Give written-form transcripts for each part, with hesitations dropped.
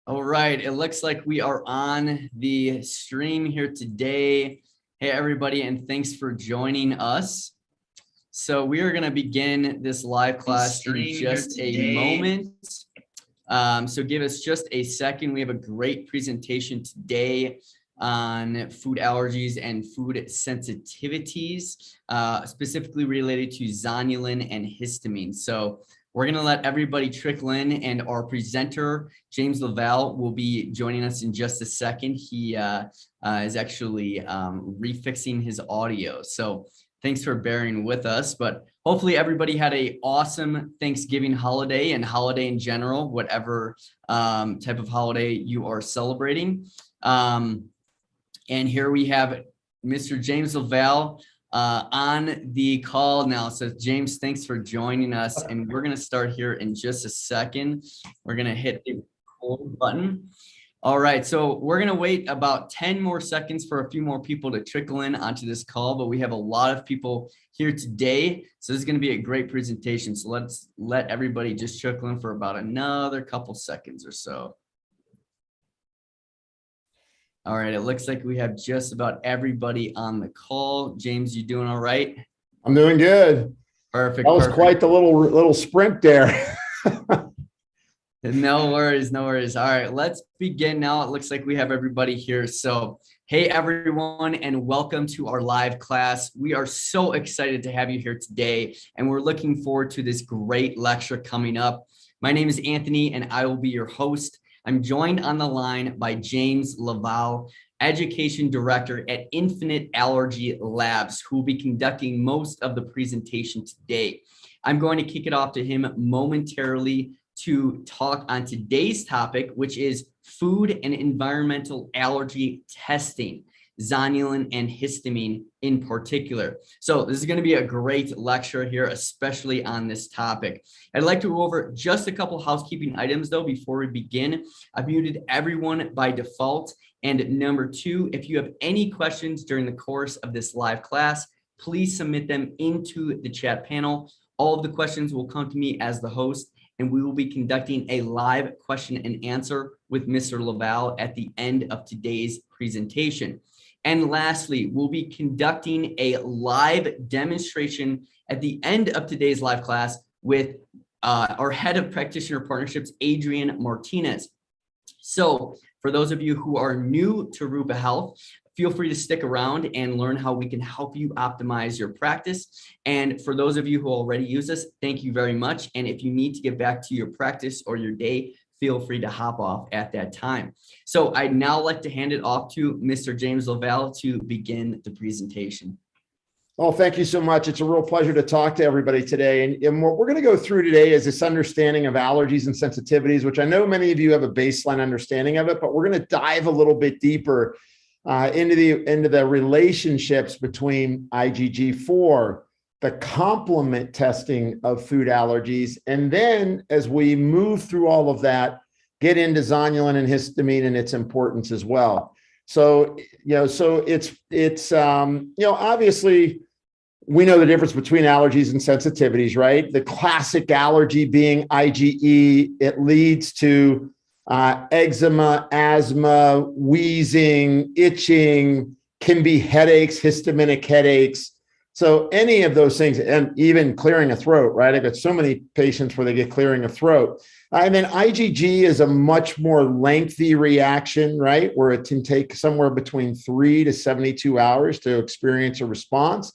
All right, it looks like we are on the stream here today. Hey, everybody, and thanks for joining us. So we are going to begin this live class in just a moment. So give us just a second. We have a great presentation today on food allergies and food sensitivities, specifically related to zonulin and histamine. So we're going to let everybody trickle in, and our presenter, James Laval, will be joining us in just a second. He is actually refixing his audio. So thanks for bearing with us, but hopefully everybody had an awesome Thanksgiving holiday and holiday in general, whatever type of holiday you are celebrating. And here we have Mr. James Laval on the call now. So James, thanks for joining us. And we're going to start here in just a second. We're going to hit the record button. All right, so we're going to wait about 10 more seconds for a few more people to trickle in onto this call, but we have a lot of people here today. So this is going to be a great presentation. So let's let everybody just trickle in for about another couple seconds or so. All right, it looks like we have just about everybody on the call. James, you doing all right? I'm doing good. Perfect. That was quite the little sprint there. No worries, no worries. All right, let's begin now. It looks like we have everybody here. So, hey everyone, and welcome to our live class. We are so excited to have you here today, and we're looking forward to this great lecture coming up. My name is Anthony, and I will be your host. I'm joined on the line by James Laval, Education Director at Infinite Allergy Labs, who will be conducting most of the presentation today. I'm going to kick it off to him momentarily to talk on today's topic, which is food and environmental allergy testing, zonulin and histamine in particular. So this is going to be a great lecture here, especially on this topic. I'd like to go over just a couple housekeeping items though before we begin. I've muted everyone by default. And number two, if you have any questions during the course of this live class, please submit them into the chat panel. All of the questions will come to me as the host, and we will be conducting a live question and answer with Mr. Laval at the end of today's presentation. And lastly, we'll be conducting a live demonstration at the end of today's live class with our head of practitioner partnerships, Adrian Martinez. So for those of you who are new to Rupa Health, feel free to stick around and learn how we can help you optimize your practice. And for those of you who already use us, thank you very much. And if you need to get back to your practice or your day, feel free to hop off at that time. So I'd now like to hand it off to Mr. James Laval to begin the presentation. Oh, thank you so much. It's a real pleasure to talk to everybody today. And what we're going to go through today is this understanding of allergies and sensitivities, which I know many of you have a baseline understanding of it, but we're going to dive a little bit deeper into the relationships between IgG4, the complement testing of food allergies, and then as we move through all of that, get into zonulin and histamine and its importance as well. So it's obviously we know the difference between allergies and sensitivities, right? The classic allergy being IgE, it leads to eczema, asthma, wheezing, itching, can be headaches, histaminic headaches. So any of those things, and even clearing a throat, right? I've got so many patients where they get clearing a throat. And then IgG is a much more lengthy reaction, right? Where it can take somewhere between 3 to 72 hours to experience a response.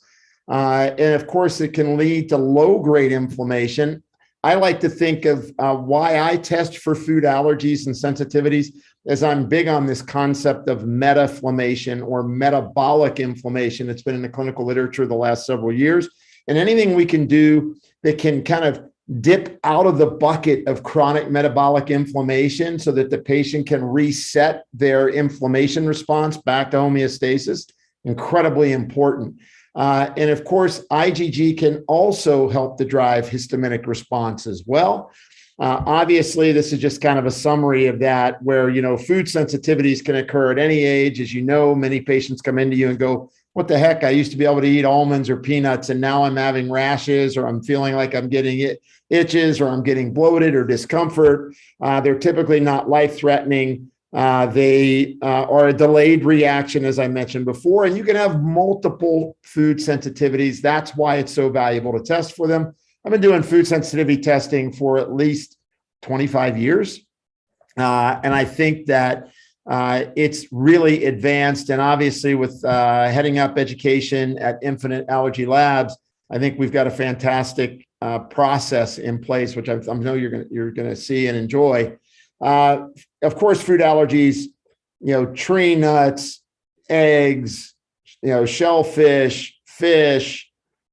And of course, it can lead to low-grade inflammation. I like to think of why I test for food allergies and sensitivities, as I'm big on this concept of metainflammation or metabolic inflammation. It's been in the clinical literature the last several years. And anything we can do that can kind of dip out of the bucket of chronic metabolic inflammation so that the patient can reset their inflammation response back to homeostasis, incredibly important. And of course, IgG can also help to drive histaminic response as well. Obviously, this is just kind of a summary of that, where, food sensitivities can occur at any age. As you know, many patients come into you and go, what the heck? I used to be able to eat almonds or peanuts, and now I'm having rashes, or I'm feeling like I'm getting itches, or I'm getting bloated or discomfort. They're typically not life-threatening. They are a delayed reaction, as I mentioned before, and you can have multiple food sensitivities. That's why it's so valuable to test for them. I've been doing food sensitivity testing for at least 25 years. And I think that it's really advanced. And obviously with heading up education at Infinite Allergy Labs, I think we've got a fantastic process in place, which I know you're gonna see and enjoy. Of course, food allergies, tree nuts, eggs, shellfish, fish,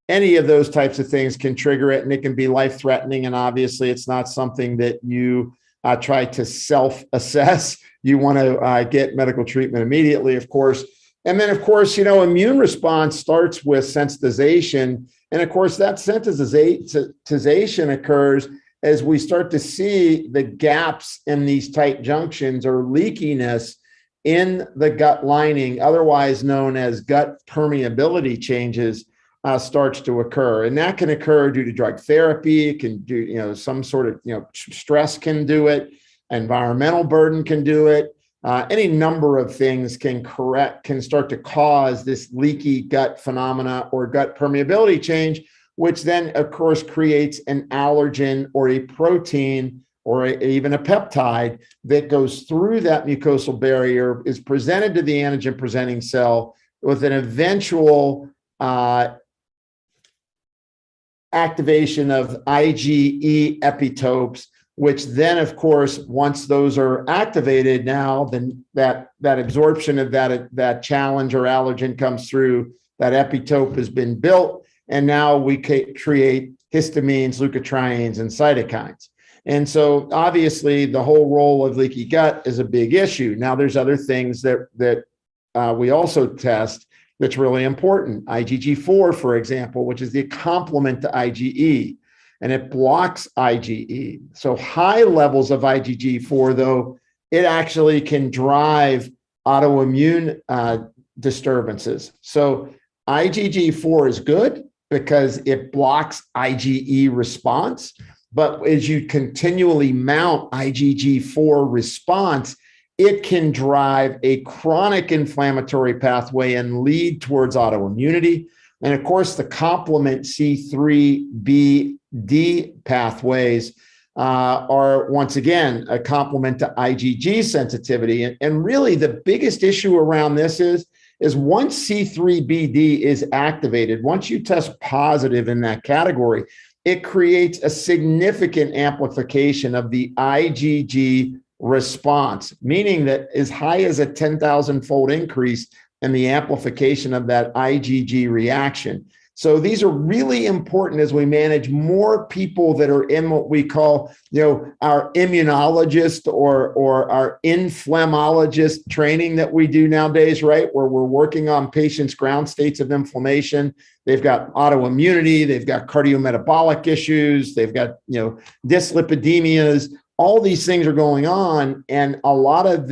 any of those types of things can trigger it, and it can be life-threatening. And obviously, it's not something that you try to self-assess. You want to get medical treatment immediately, of course. And then, of course, immune response starts with sensitization. And of course, that sensitization occurs as we start to see the gaps in these tight junctions or leakiness in the gut lining, otherwise known as gut permeability changes, starts to occur. And that can occur due to drug therapy. It can do, some sort of, stress can do it. Environmental burden can do it. Any number of things can start to cause this leaky gut phenomena or gut permeability change, which then, of course, creates an allergen or a protein or even a peptide that goes through that mucosal barrier, is presented to the antigen presenting cell with an eventual activation of IgE epitopes, which then, of course, once those are activated, now then that absorption of that challenge or allergen comes through, that epitope has been built, and now we create histamines, leukotrienes, and cytokines. And so obviously the whole role of leaky gut is a big issue. Now there's other things that we also test that's really important. IgG4, for example, which is the complement to IgE, and it blocks IgE. So high levels of IgG4, though, it actually can drive autoimmune disturbances. So IgG4 is good because it blocks IgE response. But as you continually mount IgG4 response, it can drive a chronic inflammatory pathway and lead towards autoimmunity. And of course, the complement C3bD pathways are, once again, a complement to IgG sensitivity. And really, the biggest issue around this is once C3bD is activated, once you test positive in that category, it creates a significant amplification of the IgG response, meaning that as high as a 10,000-fold increase in the amplification of that IgG reaction. So these are really important as we manage more people that are in what we call, our immunologist or our inflammologist training that we do nowadays, right? Where we're working on patients' ground states of inflammation. They've got autoimmunity, they've got cardiometabolic issues, they've got, dyslipidemias. All these things are going on, and a lot of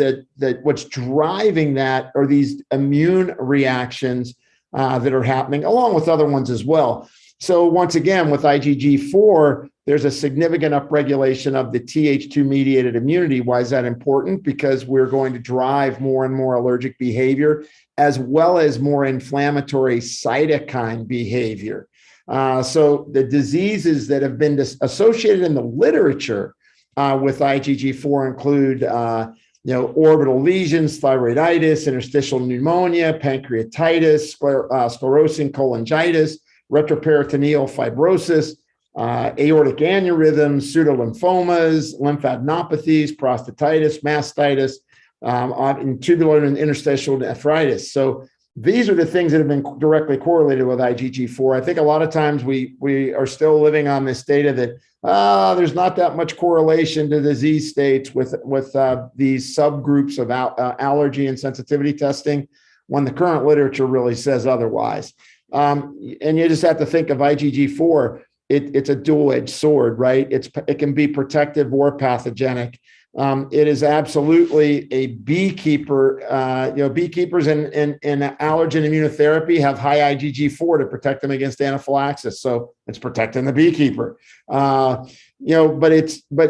what's driving that are these immune reactions that are happening, along with other ones as well. So once again, with IgG4, there's a significant upregulation of the Th2-mediated immunity. Why is that important? Because we're going to drive more and more allergic behavior, as well as more inflammatory cytokine behavior. So the diseases that have been associated in the literature with IgG4 include orbital lesions, thyroiditis, interstitial pneumonia, pancreatitis, sclerosing cholangitis, retroperitoneal fibrosis, aortic aneurysms, pseudolymphomas, lymphadenopathies, prostatitis, mastitis, and tubular and interstitial nephritis. So these are the things that have been directly correlated with IgG4. I think a lot of times we are still living on this data that there's not that much correlation to disease states with these subgroups of allergy and sensitivity testing, when the current literature really says otherwise. And you just have to think of IgG4. It's a dual-edged sword, right? It can be protective or pathogenic. It is absolutely a beekeeper. Beekeepers in allergen immunotherapy have high IgG4 to protect them against anaphylaxis. So it's protecting the beekeeper. But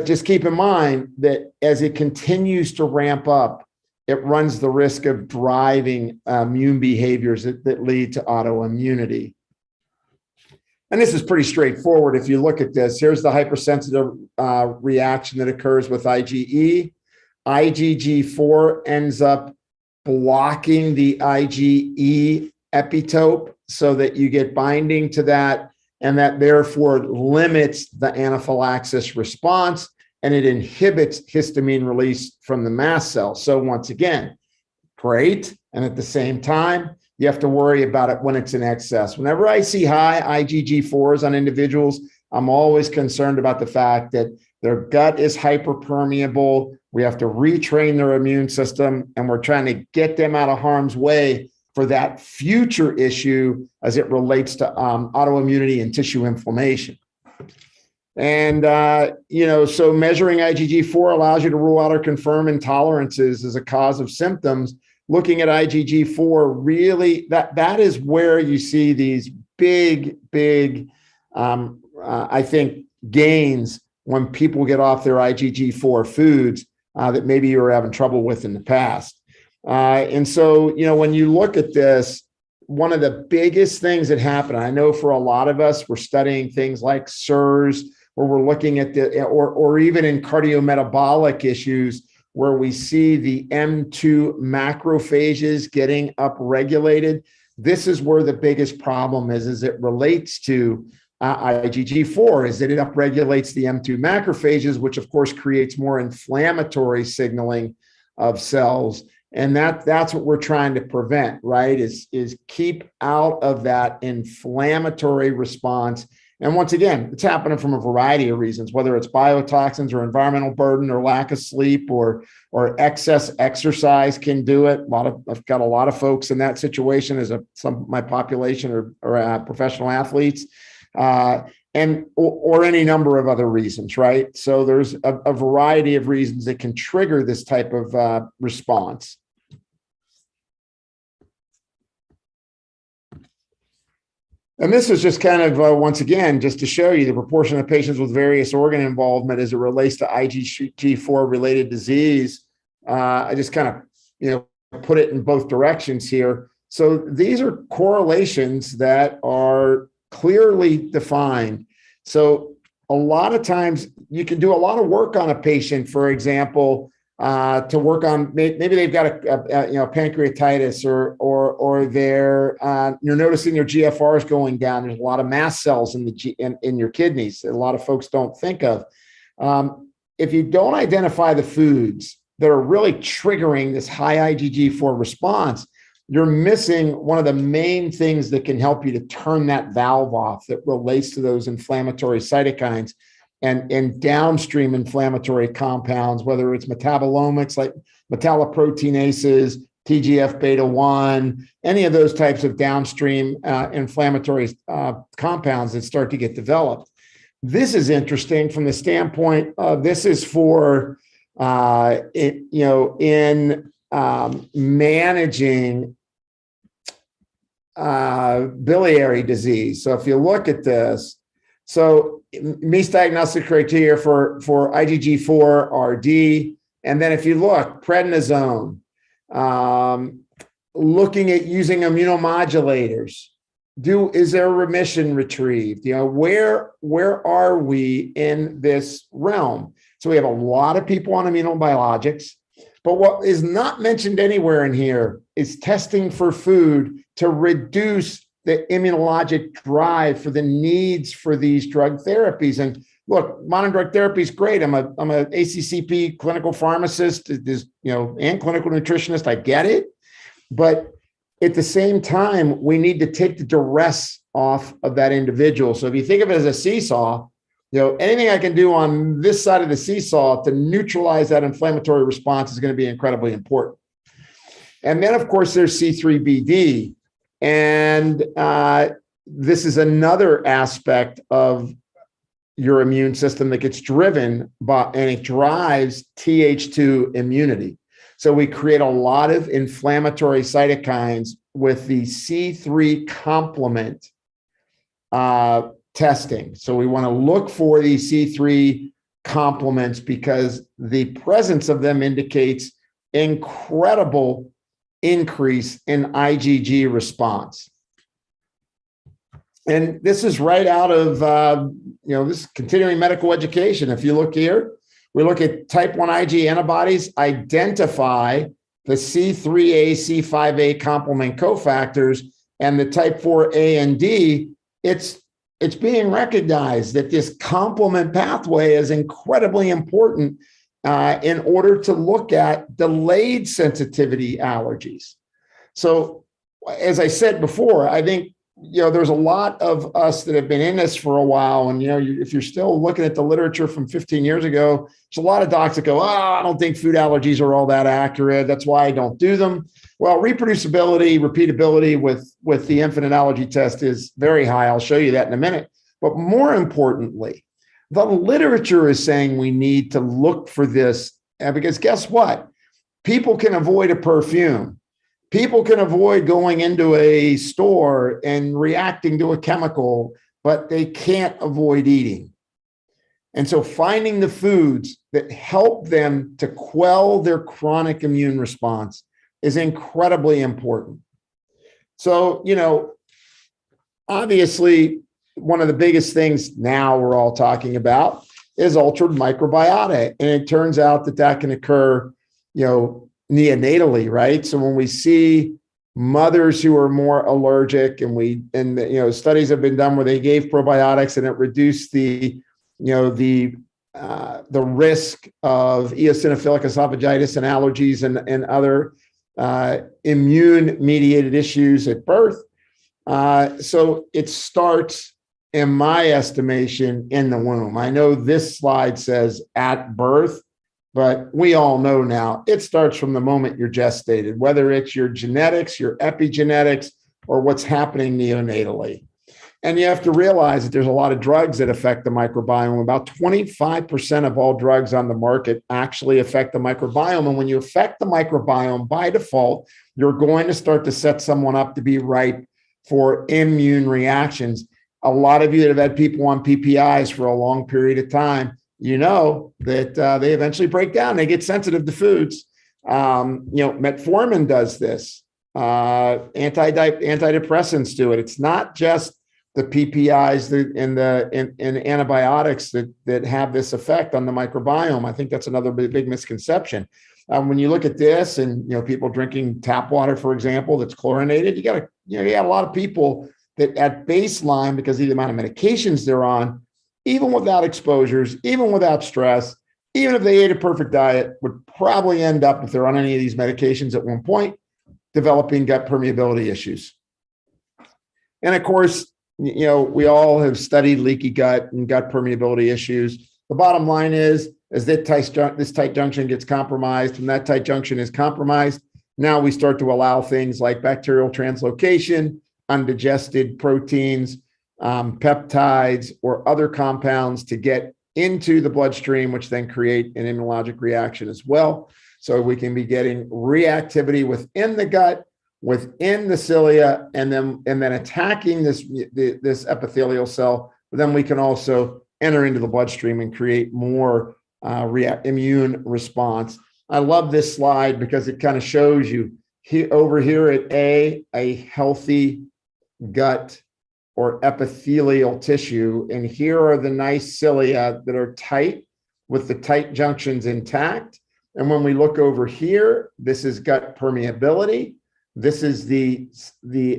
just keep in mind that as it continues to ramp up, it runs the risk of driving immune behaviors that lead to autoimmunity. And this is pretty straightforward. If you look at this, here's the hypersensitive reaction that occurs with IgE. IgG4 ends up blocking the IgE epitope so that you get binding to that, and that therefore limits the anaphylaxis response, and it inhibits histamine release from the mast cell. So once again, great. And at the same time, you have to worry about it when it's in excess. Whenever I see high IgG4s on individuals, I'm always concerned about the fact that their gut is hyperpermeable. We have to retrain their immune system, and we're trying to get them out of harm's way for that future issue as it relates to autoimmunity and tissue inflammation. And, so measuring IgG4 allows you to rule out or confirm intolerances as a cause of symptoms. Looking at IgG4, really, that is where you see these big, I think, gains when people get off their IgG4 foods that maybe you were having trouble with in the past. And so, when you look at this, one of the biggest things that happen, I know for a lot of us, we're studying things like SIRS, where we're looking at or even in cardiometabolic issues, where we see the M2 macrophages getting upregulated. This is where the biggest problem is it relates to IgG4, is that it upregulates the M2 macrophages, which of course creates more inflammatory signaling of cells. And that's what we're trying to prevent, right? Is keep out of that inflammatory response. And once again, it's happening from a variety of reasons, whether it's biotoxins or environmental burden or lack of sleep or excess exercise can do it. I've got a lot of folks in that situation as some of my population or professional athletes, or any number of other reasons, right? So there's a variety of reasons that can trigger this type of response. And this is just kind of, once again, just to show you the proportion of patients with various organ involvement as it relates to IgG4 related disease. I just kind of, put it in both directions here. So these are correlations that are clearly defined. So a lot of times you can do a lot of work on a patient, for example, to work on maybe they've got a pancreatitis or they're you're noticing their GFR is going down. There's a lot of mast cells in your kidneys that a lot of folks don't think of. If you don't identify the foods that are really triggering this high IgG4 response, you're missing one of the main things that can help you to turn that valve off that relates to those inflammatory cytokines and downstream inflammatory compounds, whether it's metabolomics like metalloproteinases, TGF beta 1, any of those types of downstream inflammatory compounds that start to get developed. This is interesting from the standpoint of this is for in managing biliary disease. So if you look at this, so MIS diagnostic criteria for IgG4 RD, and then if you look, prednisone, looking at using immunomodulators, is there remission retrieved? Where are we in this realm? So we have a lot of people on immunobiologics, but what is not mentioned anywhere in here is testing for food to reduce the immunologic drive for the needs for these drug therapies. And look, modern drug therapy is great. I'm a ACCP clinical pharmacist, and clinical nutritionist. I get it, but at the same time, we need to take the duress off of that individual. So if you think of it as a seesaw, anything I can do on this side of the seesaw to neutralize that inflammatory response is going to be incredibly important. And then, of course, there's C3BD. And this is another aspect of your immune system that gets driven by, and it drives Th2 immunity. So we create a lot of inflammatory cytokines with the C3 complement testing. So we want to look for these C3 complements because the presence of them indicates incredible increase in IgG response. And this is right out of, this continuing medical education. If you look here, we look at type 1 Ig antibodies, identify the C3a, C5a complement cofactors, and the type 4a and D. It's being recognized that this complement pathway is incredibly important in order to look at delayed sensitivity allergies. So, as I said before, I think there's a lot of us that have been in this for a while, and if you're still looking at the literature from 15 years ago, there's a lot of docs that go, I don't think food allergies are all that accurate. That's why I don't do them. Well, reproducibility, repeatability with the infinite allergy test is very high. I'll show you that in a minute. But more importantly, the literature is saying we need to look for this, because guess what? People can avoid a perfume. People can avoid going into a store and reacting to a chemical, but they can't avoid eating. And so finding the foods that help them to quell their chronic immune response is incredibly important. So, obviously, one of the biggest things now we're all talking about is altered microbiota. And it turns out that can occur, neonatally, right? So when we see mothers who are more allergic, and studies have been done where they gave probiotics and it reduced the risk of eosinophilic esophagitis and allergies and other immune-mediated issues at birth. So it starts, in my estimation, in the womb. I know this slide says at birth, but we all know now it starts from the moment you're gestated, whether it's your genetics, your epigenetics, or what's happening neonatally. And you have to realize that there's a lot of drugs that affect the microbiome. About 25% of all drugs on the market actually affect the microbiome. And when you affect the microbiome, by default, you're going to start to set someone up to be ripe for immune reactions. A lot of you that have had people on PPIs for a long period of time, that they eventually break down. They get sensitive to foods. Metformin does this. Antidepressants do it. It's not just the PPIs and antibiotics that have this effect on the microbiome. I think that's another big misconception. When you look at this, and people drinking tap water, for example, that's chlorinated, you got a lot of people that at baseline, because of the amount of medications they're on, even without exposures, even without stress, even if they ate a perfect diet, would probably end up, if they're on any of these medications at one point, developing gut permeability issues. And of course, we all have studied leaky gut and gut permeability issues. The bottom line is that this tight junction gets compromised. When that tight junction is compromised, now we start to allow things like bacterial translocation, undigested proteins, peptides, or other compounds to get into the bloodstream, which then create an immunologic reaction as well. So we can be getting reactivity within the gut, within the cilia, and then attacking this epithelial cell. But then we can also enter into the bloodstream and create more immune response. I love this slide because it kind of shows you over here at a healthy gut or epithelial tissue. And here are the nice cilia that are tight with the tight junctions intact. And when we look over here, this is gut permeability. This is the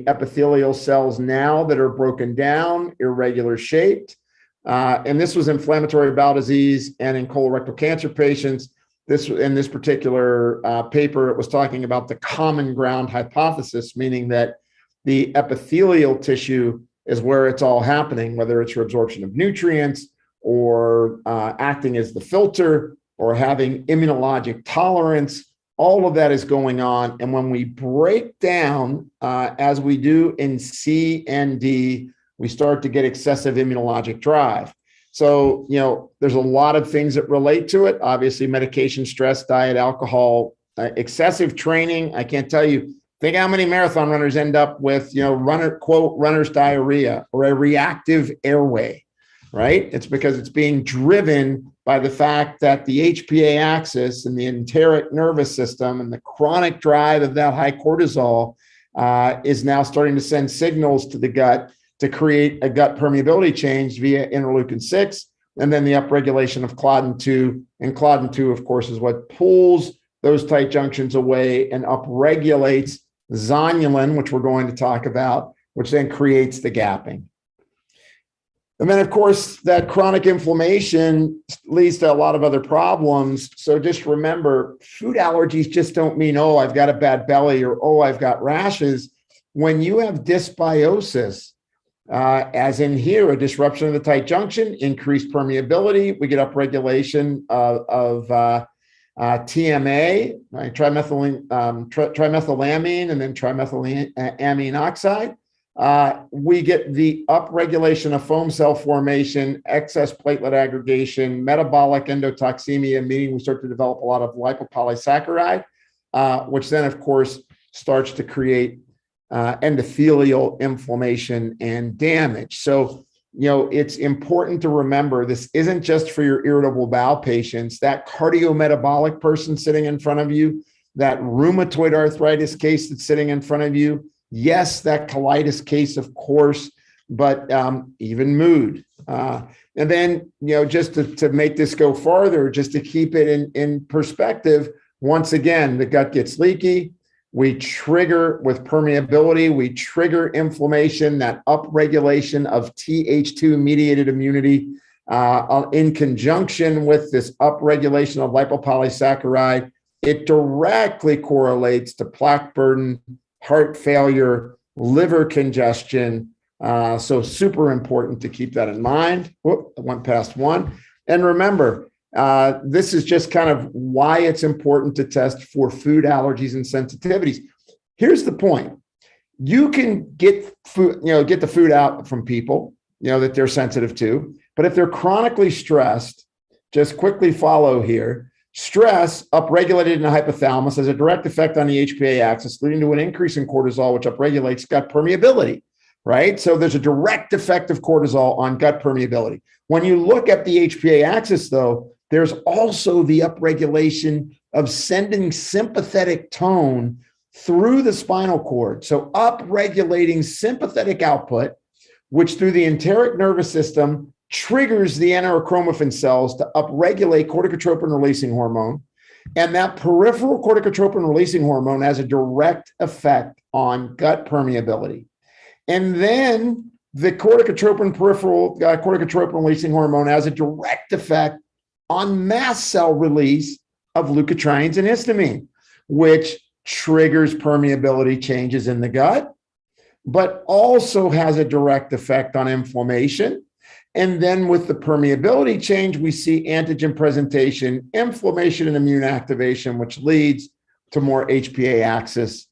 epithelial cells now that are broken down, irregular shaped. And this was inflammatory bowel disease and in colorectal cancer patients. In this particular paper, it was talking about the common ground hypothesis, meaning that the epithelial tissue is where it's all happening, whether it's your absorption of nutrients or acting as the filter or having immunologic tolerance. All of that is going on. And when we break down, as we do in C and D, we start to get excessive immunologic drive. So, there's a lot of things that relate to it. Obviously, medication, stress, diet, alcohol, excessive training. I can't tell you. Think how many marathon runners end up with, runner's diarrhea or a reactive airway, right? It's because it's being driven by the fact that the HPA axis and the enteric nervous system and the chronic drive of that high cortisol is now starting to send signals to the gut to create a gut permeability change via interleukin-6, and then the upregulation of claudin-2. And claudin-2, of course, is what pulls those tight junctions away and upregulates zonulin, which we're going to talk about, which then creates the gapping. And then, of course, that chronic inflammation leads to a lot of other problems. So just remember, food allergies just don't mean, oh, I've got a bad belly or, oh, I've got rashes. When you have dysbiosis, as in here, a disruption of the tight junction, increased permeability, we get upregulation of TMA, right, trimethylamine, and then trimethylamine oxide. We get the upregulation of foam cell formation, excess platelet aggregation, metabolic endotoxemia, meaning we start to develop a lot of lipopolysaccharide, which then, of course, starts to create endothelial inflammation and damage. So, it's important to remember this isn't just for your irritable bowel patients. That cardiometabolic person sitting in front of you, that rheumatoid arthritis case that's sitting in front of you, yes, that colitis case, of course, but even mood. And then, just to make this go farther, just to keep it in perspective, once again, the gut gets leaky. We trigger with permeability, we trigger inflammation, that upregulation of Th2 mediated immunity in conjunction with this upregulation of lipopolysaccharide. It directly correlates to plaque burden, heart failure, liver congestion. So super important to keep that in mind. Whoop, I went past one. And remember, this is just kind of why it's important to test for food allergies and sensitivities. Here's the point. You can get food, get the food out from people, that they're sensitive to. But if they're chronically stressed, just quickly follow here. Stress upregulated in the hypothalamus has a direct effect on the HPA axis, leading to an increase in cortisol, which upregulates gut permeability, right? So there's a direct effect of cortisol on gut permeability. When you look at the HPA axis, though, there's also the upregulation of sending sympathetic tone through the spinal cord. So upregulating sympathetic output, which through the enteric nervous system triggers the enterochromaffin cells to upregulate corticotropin-releasing hormone. And that peripheral corticotropin-releasing hormone has a direct effect on gut permeability. And then the peripheral corticotropin-releasing hormone has a direct effect on mast cell release of leukotrienes and histamine, which triggers permeability changes in the gut, but also has a direct effect on inflammation. And then with the permeability change, we see antigen presentation, inflammation, and immune activation, which leads to more HPA axis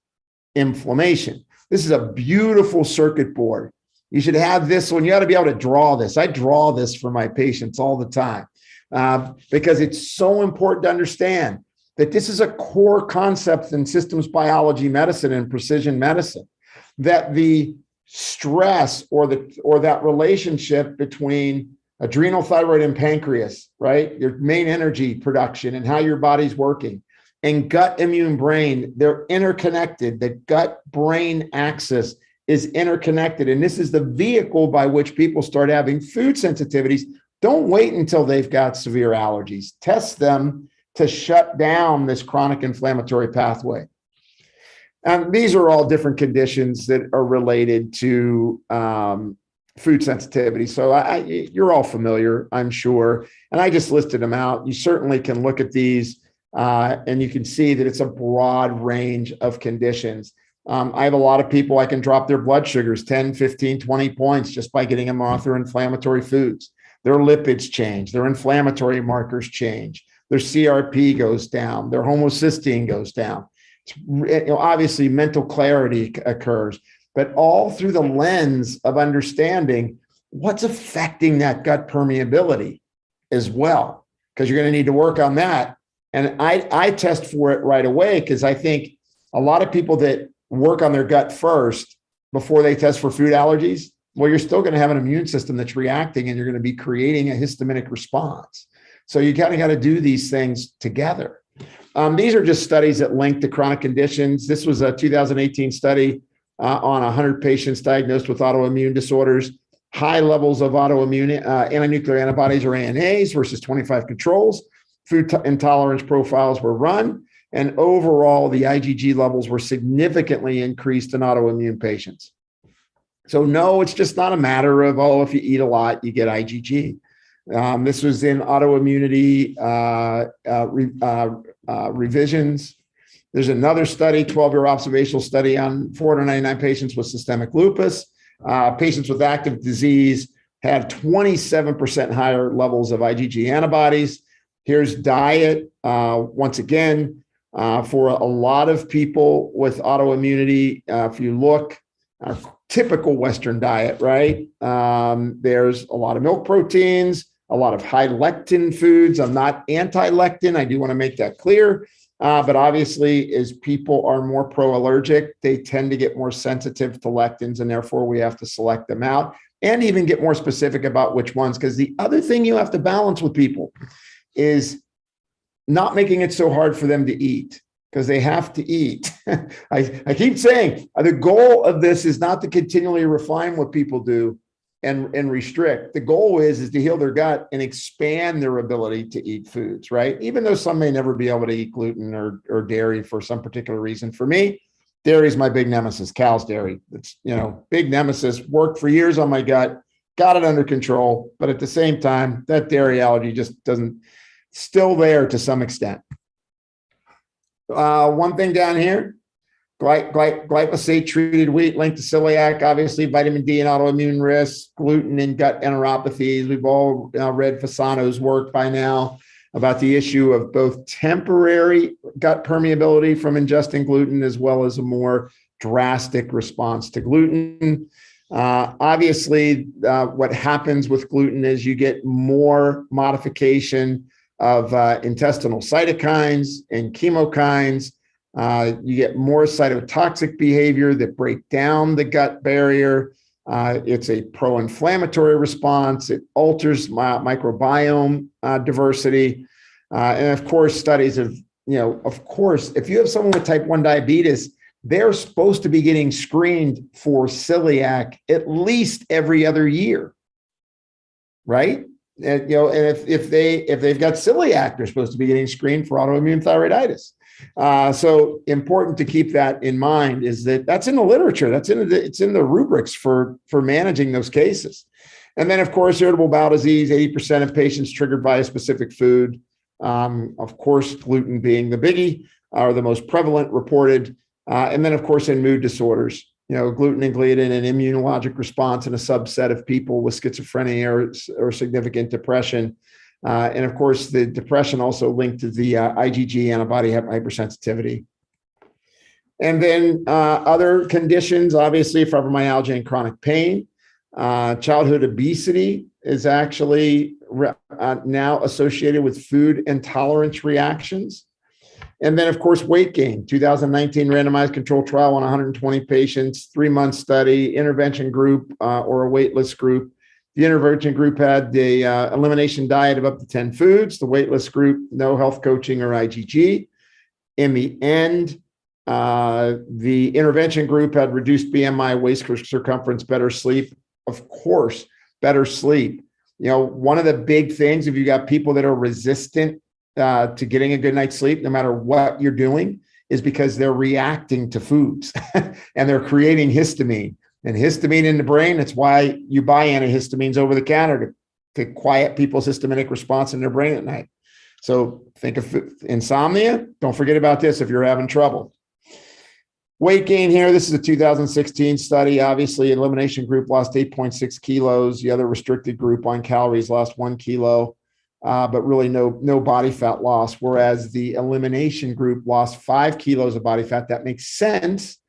inflammation. This is a beautiful circuit board. You should have this one. You ought to be able to draw this. I draw this for my patients all the time because it's so important to understand that this is a core concept in systems biology medicine and precision medicine, that the stress or that relationship between adrenal, thyroid, and pancreas, right? Your main energy production and how your body's working, and gut, immune, brain, they're interconnected. The gut-brain axis is interconnected. And this is the vehicle by which people start having food sensitivities. Don't wait until they've got severe allergies. Test them to shut down this chronic inflammatory pathway. And these are all different conditions that are related to food sensitivity. So you're all familiar, I'm sure. And I just listed them out. You certainly can look at these and you can see that it's a broad range of conditions. I have a lot of people, I can drop their blood sugars 10, 15, 20 points just by getting them off their inflammatory foods. Their lipids change, their inflammatory markers change, their CRP goes down, their homocysteine goes down. Obviously, mental clarity occurs, but all through the lens of understanding what's affecting that gut permeability as well, because you're going to need to work on that. And I test for it right away, because I think a lot of people that work on their gut first before they test for food allergies, well, you're still going to have an immune system that's reacting, and you're going to be creating a histaminic response. So you kind of got to do these things together. These are just studies that link to chronic conditions. This was a 2018 study on 100 patients diagnosed with autoimmune disorders, high levels of autoimmune anti-nuclear antibodies, or ANAs, versus 25 controls. Food intolerance profiles were run, and overall, the IgG levels were significantly increased in autoimmune patients. So no, it's just not a matter of, oh, if you eat a lot, you get IgG. This was in autoimmunity revisions. There's another study, 12-year observational study on 499 patients with systemic lupus. Patients with active disease had 27% higher levels of IgG antibodies. Here's diet. Once again, for a lot of people with autoimmunity, if you look, our typical Western diet, right? There's a lot of milk proteins, a lot of high lectin foods. I'm not anti-lectin. I do want to make that clear. But obviously, as people are more pro-allergic, they tend to get more sensitive to lectins, and therefore we have to select them out and even get more specific about which ones. Because the other thing you have to balance with people is not making it so hard for them to eat, because they have to eat. I keep saying the goal of this is not to continually refine what people do and restrict. The goal is to heal their gut and expand their ability to eat foods, right? Even though some may never be able to eat gluten or dairy for some particular reason. For me, dairy is my big nemesis, cow's dairy. It's, big nemesis, worked for years on my gut, got it under control. But at the same time, that dairy allergy just doesn't, still there to some extent. One thing down here, glyphosate treated wheat linked to celiac, obviously vitamin D and autoimmune risks, gluten and gut enteropathies. We've all read Fasano's work by now about the issue of both temporary gut permeability from ingesting gluten, as well as a more drastic response to gluten. Obviously, what happens with gluten is you get more modification of intestinal cytokines and chemokines. You get more cytotoxic behavior that break down the gut barrier. It's a pro-inflammatory response. It alters microbiome diversity. And of course, studies of, if you have someone with type 1 diabetes, they're supposed to be getting screened for celiac at least every other year, right? And, and if they've got celiac, they're supposed to be getting screened for autoimmune thyroiditis. So important to keep that in mind is that's in the literature. It's in the rubrics for managing those cases. And then, of course, irritable bowel disease, 80% of patients triggered by a specific food. Of course, gluten being the biggie, are the most prevalent reported. And then, of course, in mood disorders, gluten and gliadin and immunologic response in a subset of people with schizophrenia or significant depression. And of course, the depression also linked to the IgG antibody hypersensitivity. And then other conditions, obviously, fibromyalgia and chronic pain. Childhood obesity is actually now associated with food intolerance reactions. And then, of course, weight gain, 2019 randomized controlled trial on 120 patients, 3-month study, intervention group or a waitlist group. The intervention group had the elimination diet of up to 10 foods. The waitlist group, no health coaching or IgG. In the end, the intervention group had reduced BMI, waist circumference, better sleep. Of course, better sleep. One of the big things, if you got people that are resistant to getting a good night's sleep, no matter what you're doing, is because they're reacting to foods and they're creating histamine. And histamine in the brain, that's why you buy antihistamines over the counter to quiet people's histaminic response in their brain at night. So think of insomnia. Don't forget about this if you're having trouble. Weight gain here. This is a 2016 study. Obviously, elimination group lost 8.6 kilos. The other restricted group on calories lost 1 kilo. But really no body fat loss, whereas the elimination group lost 5 kilos of body fat. That makes sense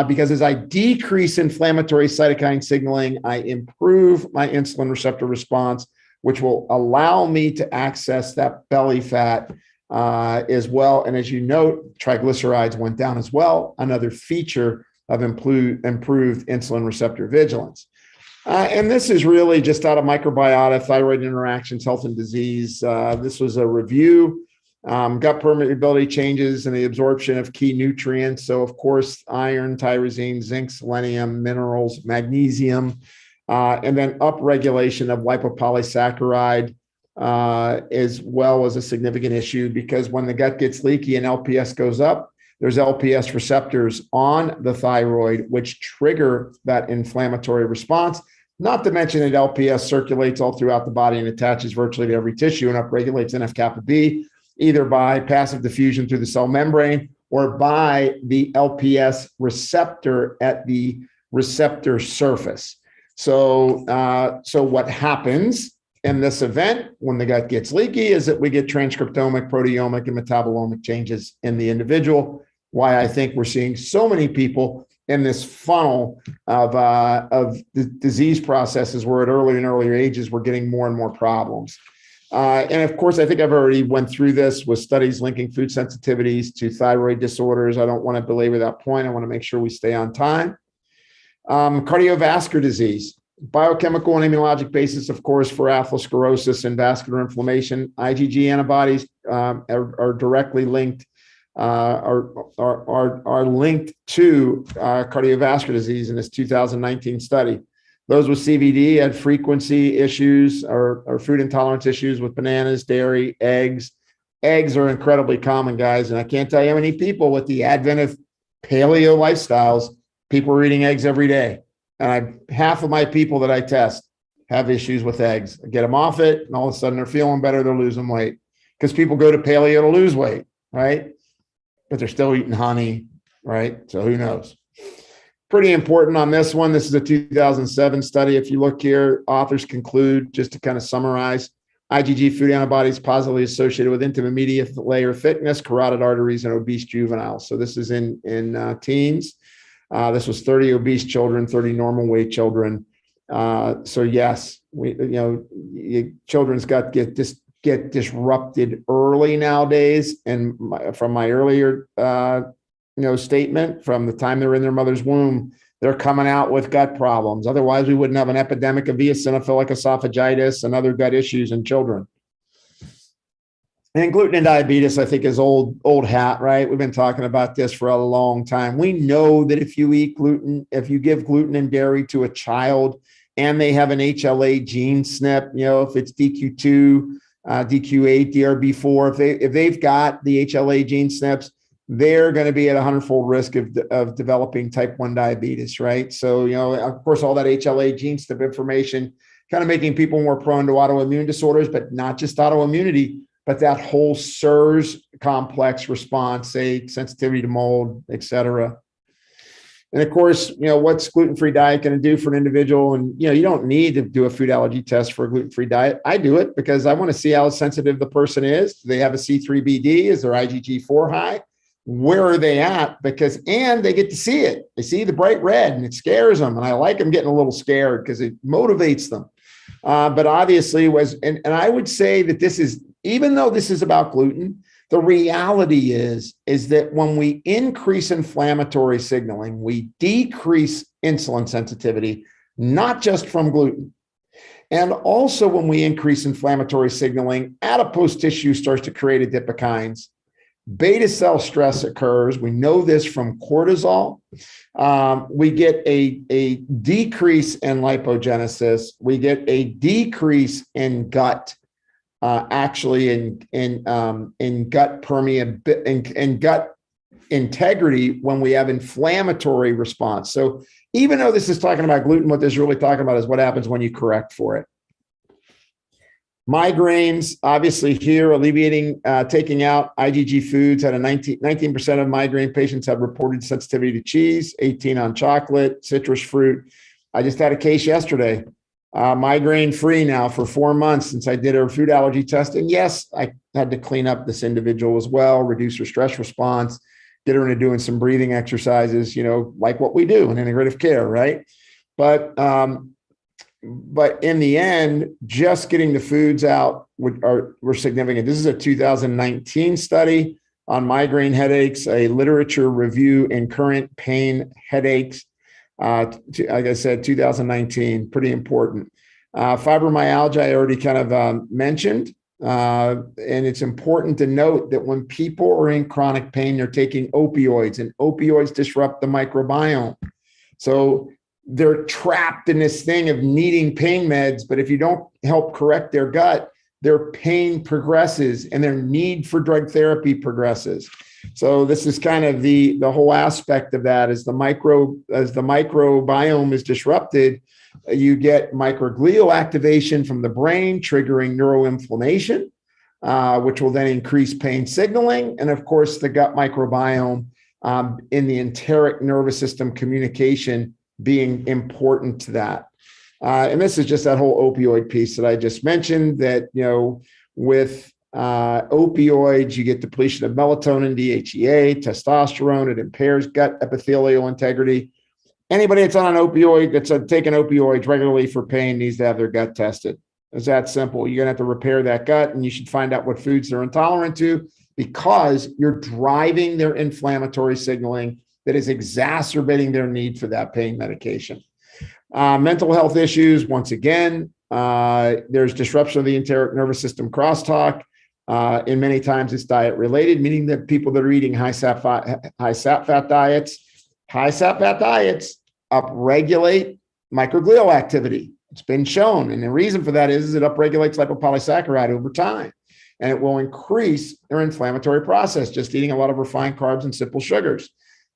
because as I decrease inflammatory cytokine signaling, I improve my insulin receptor response, which will allow me to access that belly fat as well. And as you note, triglycerides went down as well, another feature of improved insulin receptor vigilance. And this is really just out of Microbiota, Thyroid Interactions, Health and Disease. This was a review. Gut permeability changes and the absorption of key nutrients. So, of course, iron, tyrosine, zinc, selenium, minerals, magnesium, and then upregulation of lipopolysaccharide as well as a significant issue, because when the gut gets leaky and LPS goes up, there's LPS receptors on the thyroid, which trigger that inflammatory response. Not to mention that LPS circulates all throughout the body and attaches virtually to every tissue and upregulates NF-kappa B, either by passive diffusion through the cell membrane or by the LPS receptor at the receptor surface. So what happens in this event when the gut gets leaky is that we get transcriptomic, proteomic, and metabolomic changes in the individual. Why I think we're seeing so many people in this funnel of the disease processes where at earlier and earlier ages, we're getting more and more problems. And of course, I think I've already went through this with studies linking food sensitivities to thyroid disorders. I don't want to belabor that point. I want to make sure we stay on time. Cardiovascular disease, biochemical and immunologic basis, of course, for atherosclerosis and vascular inflammation. IgG antibodies are directly linked, are linked to cardiovascular disease in this 2019 study. Those with CVD had frequency issues or food intolerance issues with bananas, dairy, eggs. Eggs are incredibly common, guys. And I can't tell you how many people with the advent of paleo lifestyles, people are eating eggs every day. And half of my people that I test have issues with eggs. I get them off it, and all of a sudden they're feeling better, they're losing weight. Because people go to paleo to lose weight, right? But they're still eating honey, right? So who knows? Pretty important on this one. This is a 2007 study. If you look here, authors conclude, just to kind of summarize, IgG food antibodies positively associated with intermediate layer thickness, carotid arteries, and obese juveniles. So this is in teens. This was 30 obese children, 30 normal weight children. So yes, children's gut get disrupted early nowadays. And from my earlier statement, from the time they're in their mother's womb, they're coming out with gut problems. Otherwise, we wouldn't have an epidemic of eosinophilic esophagitis and other gut issues in children. And gluten and diabetes, I think, is old hat, right? We've been talking about this for a long time. We know that if you eat gluten, if you give gluten and dairy to a child and they have an HLA gene SNP, if it's DQ2, DQ8, DRB4, if they've got the HLA gene SNPs, they're going to be at a 100-fold risk of developing type 1 diabetes, right? So, of course, all that HLA gene SNP information kind of making people more prone to autoimmune disorders, but not just autoimmunity, but that whole SIRS complex response, say sensitivity to mold, et cetera. And of course, what's gluten-free diet going to do for an individual? And, you don't need to do a food allergy test for a gluten-free diet. I do it because I want to see how sensitive the person is. Do they have a C3BD? Is their IgG4 high? Where are they at? And they get to see it. They see the bright red and it scares them. And I like them getting a little scared because it motivates them. But obviously and I would say that this is, even though this is about gluten, the reality is that when we increase inflammatory signaling, we decrease insulin sensitivity, not just from gluten. And also when we increase inflammatory signaling, adipose tissue starts to create adipokines. Beta cell stress occurs. We know this from cortisol. We get a decrease in lipogenesis. We get a decrease in gut, actually in gut permeability, in gut integrity when we have inflammatory response. So even though this is talking about gluten, what this is really talking about is what happens when you correct for it. Migraines, obviously here, alleviating, taking out IgG foods had a 19% of migraine patients had reported sensitivity to cheese, 18 on chocolate, citrus fruit. I just had a case yesterday, migraine free now for 4 months since I did her food allergy testing. Yes, I had to clean up this individual as well, reduce her stress response. get her into doing some breathing exercises, like what we do in integrative care, right? But in the end, just getting the foods out were significant. This is a 2019 study on migraine headaches, a literature review in current pain headaches. Like I said, 2019, pretty important. Fibromyalgia, I already kind of mentioned. And it's important to note that when people are in chronic pain, they're taking opioids, and opioids disrupt the microbiome. So they're trapped in this thing of needing pain meds, but if you don't help correct their gut, their pain progresses and their need for drug therapy progresses. So this is kind of the whole aspect of that. As the microbiome is disrupted, you get microglial activation from the brain, triggering neuroinflammation, which will then increase pain signaling. And of course, the gut microbiome in the enteric nervous system communication being important to that. And this is just that whole opioid piece that I just mentioned, that, with opioids, you get depletion of melatonin, DHEA, testosterone. It impairs gut epithelial integrity. Anybody that's on an opioid, that's taking opioids regularly for pain, needs to have their gut tested. It's that simple. You're going to have to repair that gut, and you should find out what foods they're intolerant to, because you're driving their inflammatory signaling that is exacerbating their need for that pain medication. Mental health issues, once again, there's disruption of the enteric nervous system crosstalk. And many times it's diet related, meaning that people that are eating high sat fat diets upregulate microglial activity. It's been shown. And the reason for that is it upregulates lipopolysaccharide over time, and it will increase their inflammatory process, just eating a lot of refined carbs and simple sugars.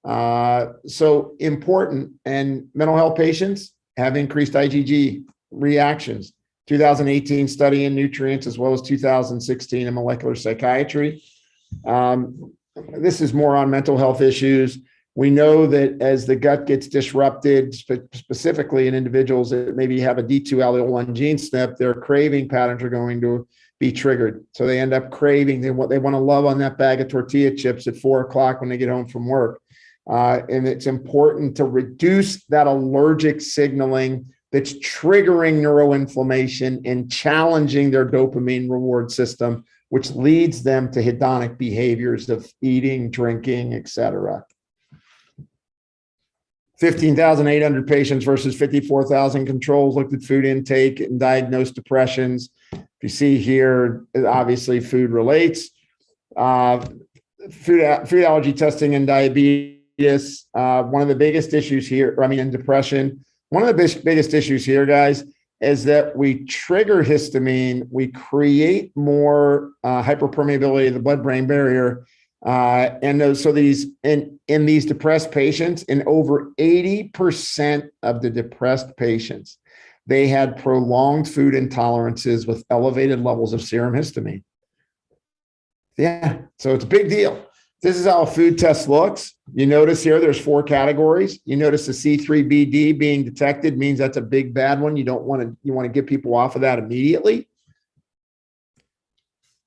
So important. And mental health patients have increased IgG reactions. 2018 study in nutrients, as well as 2016 in molecular psychiatry. This is more on mental health issues. We know that as the gut gets disrupted, specifically in individuals that maybe have a D2 allele1 gene SNP, their craving patterns are going to be triggered. So they end up craving, they want to love on that bag of tortilla chips at 4:00 when they get home from work. And it's important to reduce that allergic signaling that's triggering neuroinflammation and challenging their dopamine reward system, which leads them to hedonic behaviors of eating, drinking, etc. 15,800 patients versus 54,000 controls looked at food intake and diagnosed depressions. You see here, obviously food relates. Food allergy testing and diabetes. One of the biggest issues here, in depression, one of the biggest issues here, guys, is that we trigger histamine, we create more hyperpermeability of the blood-brain barrier. So these in these depressed patients, in over 80% of the depressed patients, they had prolonged food intolerances with elevated levels of serum histamine. Yeah, so it's a big deal. This is how a food test looks. You notice here there's 4 categories. You notice the C3BD being detected means that's a big bad one. You want to get people off of that immediately.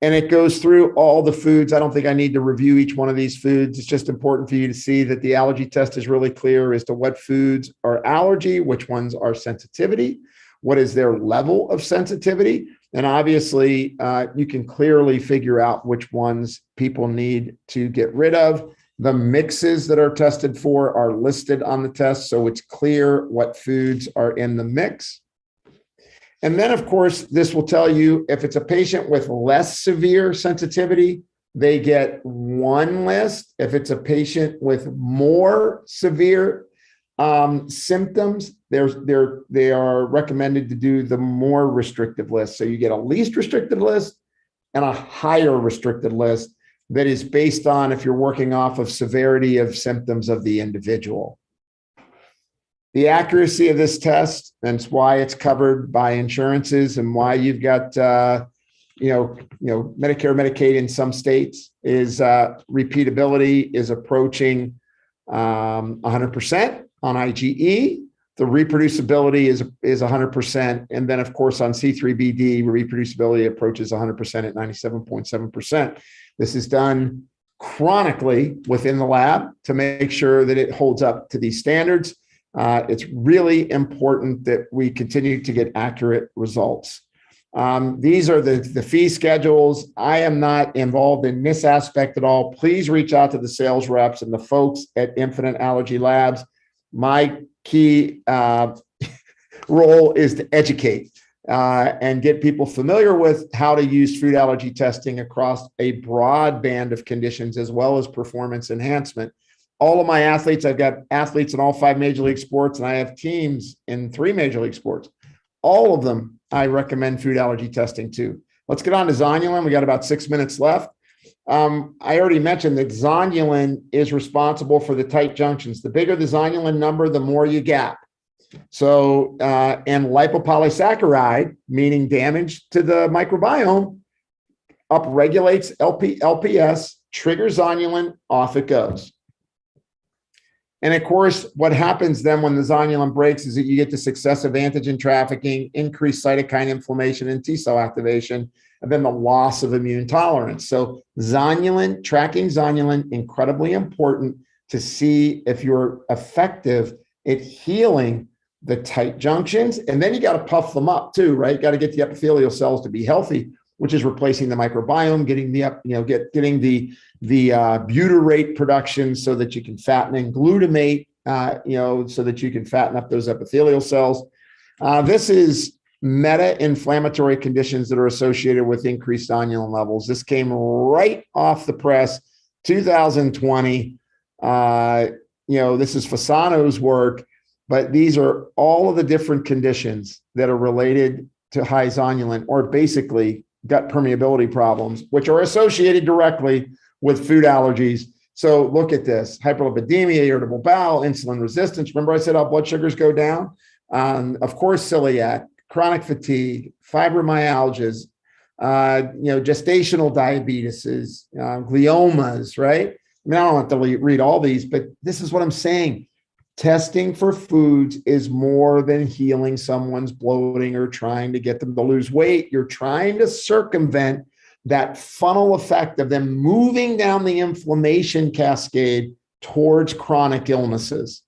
And it goes through all the foods. I don't think I need to review each one of these foods. It's just important for you to see that the allergy test is really clear as to what foods are allergy, which ones are sensitivity, what is their level of sensitivity. And obviously, you can clearly figure out which ones people need to get rid of. The mixes that are tested for are listed on the test, so it's clear what foods are in the mix. And then, of course, this will tell you if it's a patient with less severe sensitivity, they get one list. If it's a patient with more severe symptoms, they are recommended to do the more restrictive list. So you get a least restricted list and a higher restricted list that is based on if you're working off of severity of symptoms of the individual. The accuracy of this test, and it's why it's covered by insurances and why you've got Medicare, Medicaid in some states, is repeatability is approaching 100% on IgE. The reproducibility is 100%. And then, of course, on C3BD, reproducibility approaches 100% at 97.7%. This is done chronically within the lab to make sure that it holds up to these standards. It's really important that we continue to get accurate results. These are the fee schedules. I am not involved in this aspect at all. Please reach out to the sales reps and the folks at Infinite Allergy Labs. My key role is to educate and get people familiar with how to use food allergy testing across a broad band of conditions, as well as performance enhancement. All of my athletes, I've got athletes in all 5 major league sports, and I have teams in 3 major league sports. All of them, I recommend food allergy testing to. Let's get on to zonulin. We got about 6 minutes left. I already mentioned that zonulin is responsible for the tight junctions. The bigger the zonulin number, the more you gap. So, and lipopolysaccharide, meaning damage to the microbiome, upregulates LPS, triggers zonulin, off it goes. And of course, what happens then when the zonulin breaks is that you get this excessive antigen trafficking, increased cytokine inflammation and T cell activation, and then the loss of immune tolerance. So zonulin, tracking zonulin, incredibly important to see if you're effective at healing the tight junctions. And then you got to puff them up too, right? Got to get the epithelial cells to be healthy, which is replacing the microbiome, getting the butyrate production so that you can fatten, and glutamate, so that you can fatten up those epithelial cells. This is meta-inflammatory conditions that are associated with increased zonulin levels. This came right off the press, 2020. This is Fasano's work, but these are all of the different conditions that are related to high zonulin, or basically gut permeability problems, which are associated directly with food allergies. So look at this: hyperlipidemia, irritable bowel, insulin resistance. Remember I said how blood sugars go down? Of course, celiac, chronic fatigue, fibromyalgias, gestational diabetes, gliomas, right? I mean, I don't have to read all these, but this is what I'm saying. Testing for foods is more than healing someone's bloating or trying to get them to lose weight. You're trying to circumvent that funnel effect of them moving down the inflammation cascade towards chronic illnesses.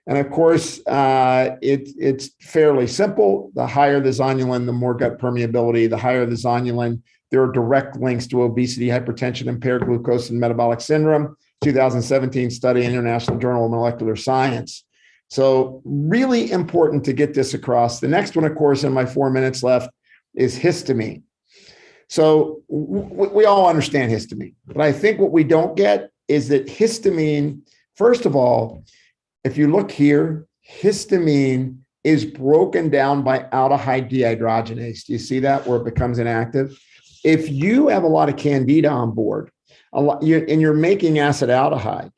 And of course, it's fairly simple. The higher the zonulin, the more gut permeability. The higher the zonulin, there are direct links to obesity, hypertension, impaired glucose, and metabolic syndrome. 2017 study, International Journal of Molecular Science. So really important to get this across. The next one, of course, in my 4 minutes left, is histamine. So we all understand histamine, but I think what we don't get is that histamine, first of all, if you look here, histamine is broken down by aldehyde dehydrogenase. Do you see that, where it becomes inactive? If you have a lot of candida on board, and you're making acetaldehyde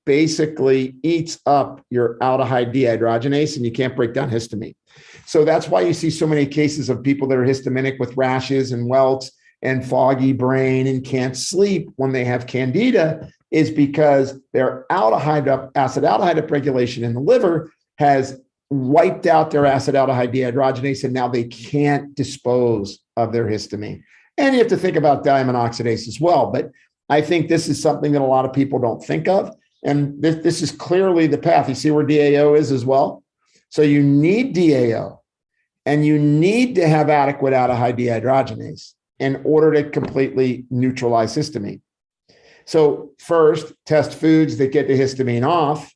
basically eats up your aldehyde dehydrogenase, and you can't break down histamine. So that's why you see so many cases of people that are histaminic with rashes and welts and foggy brain and can't sleep when they have candida, is because their acetaldehyde upregulation in the liver has wiped out their acetaldehyde dehydrogenase, and now they can't dispose of their histamine. And you have to think about diamine oxidase as well. But I think this is something that a lot of people don't think of. And this is clearly the path. You see where DAO is as well? So you need DAO, and you need to have adequate aldehyde dehydrogenase in order to completely neutralize histamine. So first, test foods that get the histamine off,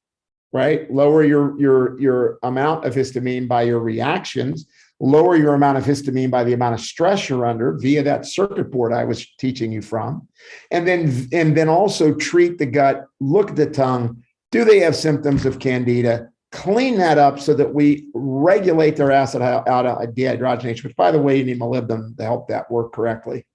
right? Lower your amount of histamine by your reactions. Lower your amount of histamine by the amount of stress you're under via that circuit board I was teaching you from. And then also treat the gut, look at the tongue. Do they have symptoms of candida? Clean that up so that we regulate their acetaldehyde dehydrogenase, which, by the way, you need molybdenum to help that work correctly.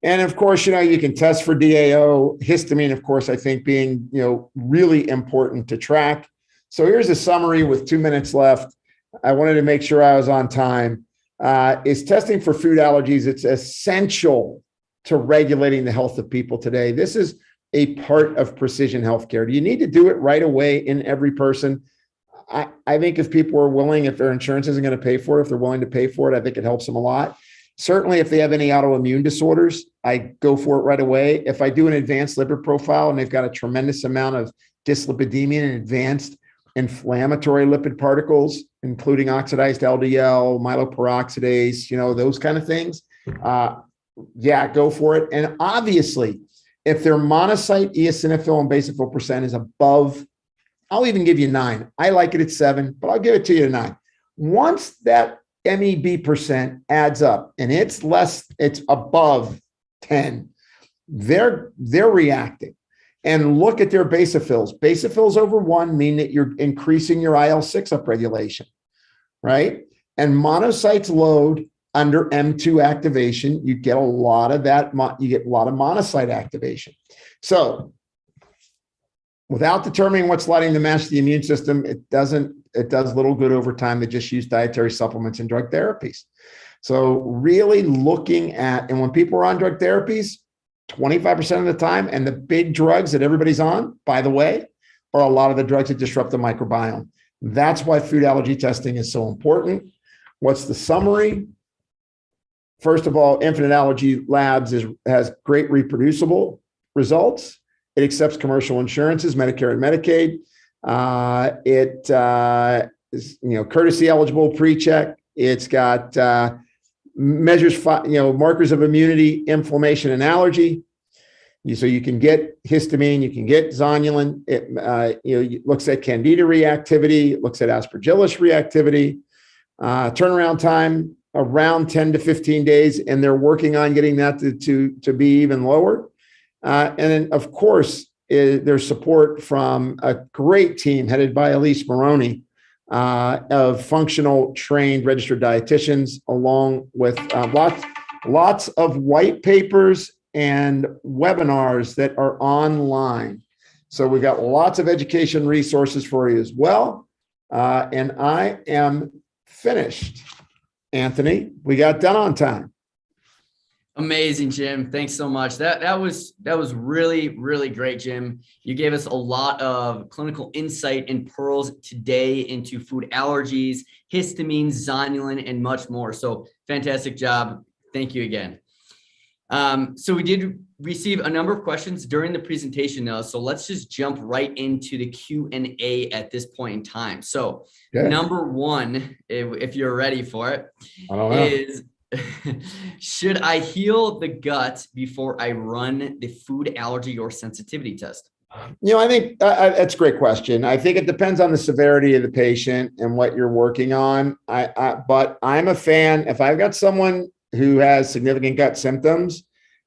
And of course, you can test for DAO. Histamine, of course, I think being, really important to track. So here's a summary with 2 minutes left. I wanted to make sure I was on time. Is testing for food allergies. It's essential to regulating the health of people today. This is a part of precision healthcare. Do you need to do it right away in every person? I think if people are willing, if their insurance isn't going to pay for it, if they're willing to pay for it, I think it helps them a lot. Certainly, if they have any autoimmune disorders, I go for it right away. If I do an advanced lipid profile and they've got a tremendous amount of dyslipidemia and advanced inflammatory lipid particles, including oxidized LDL, myeloperoxidase, those kind of things, yeah, go for it. And obviously, if their monocyte eosinophil and basophil percent is above, I'll even give you 9. I like it at 7, but I'll give it to you at 9. Once that MEB percent adds up and it's above 10, they're reacting. And look at their basophils. Basophils over 1 mean that you're increasing your IL-6 upregulation, right? And monocytes load under M2 activation. You get a lot of that. You get a lot of monocyte activation. So without determining what's lighting the match to the immune system, it does little good over time to just use dietary supplements and drug therapies. So really looking at, and when people are on drug therapies, 25% of the time, and the big drugs that everybody's on, by the way, are a lot of the drugs that disrupt the microbiome. That's why food allergy testing is so important. What's the summary? First of all, Infinite Allergy Labs has great reproducible results. It accepts commercial insurances, Medicare and Medicaid. It is, courtesy eligible pre-check. It's got measures, markers of immunity, inflammation, and allergy. So you can get histamine, you can get zonulin. It looks at candida reactivity, it looks at aspergillus reactivity. Turnaround time around 10 to 15 days, and they're working on getting that to be even lower. And then, of course, there's support from a great team headed by Elise Maroney of functional trained registered dietitians, along with lots of white papers and webinars that are online. So we've got lots of education resources for you as well. And I am finished. Anthony, we got done on time. Amazing, Jim. Thanks so much. That was really, really great, Jim. You gave us a lot of clinical insight and pearls today into food allergies, histamine, zonulin, and much more. So fantastic job. Thank you again. So we did receive a number of questions during the presentation though. So let's just jump right into the Q&A at this point in time. So Number one, if you're ready for it, is should I heal the gut before I run the food allergy or sensitivity test? I think that's a great question. I think it depends on the severity of the patient and what you're working on. But I'm a fan. If I've got someone who has significant gut symptoms,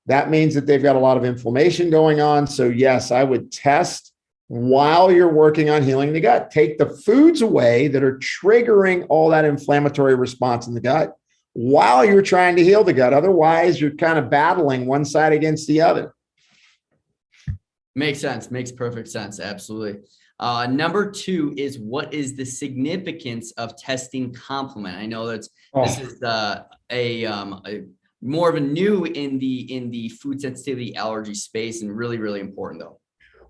that means that they've got a lot of inflammation going on. So yes, I would test while you're working on healing the gut. Take the foods away that are triggering all that inflammatory response in the gut while you're trying to heal the gut. Otherwise, you're kind of battling one side against the other. Makes sense. Makes perfect sense. Absolutely. Number two is, what is the significance of testing complement? I know this is a more of a new in the food sensitivity allergy space, and really, really important though.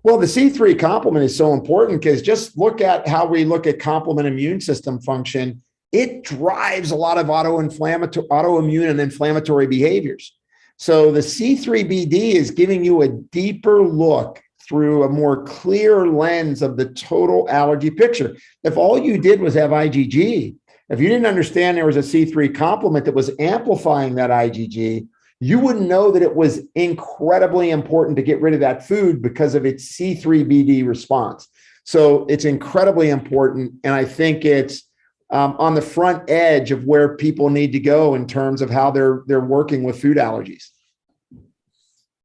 Well, the C3 complement is so important because just look at how we look at complement immune system function. It drives a lot of autoimmune and inflammatory behaviors. So the C3BD is giving you a deeper look through a more clear lens of the total allergy picture. If all you did was have IgG, if you didn't understand there was a C3 complement that was amplifying that IgG, you wouldn't know that it was incredibly important to get rid of that food because of its C3BD response. So it's incredibly important. And I think it's on the front edge of where people need to go in terms of how they're working with food allergies.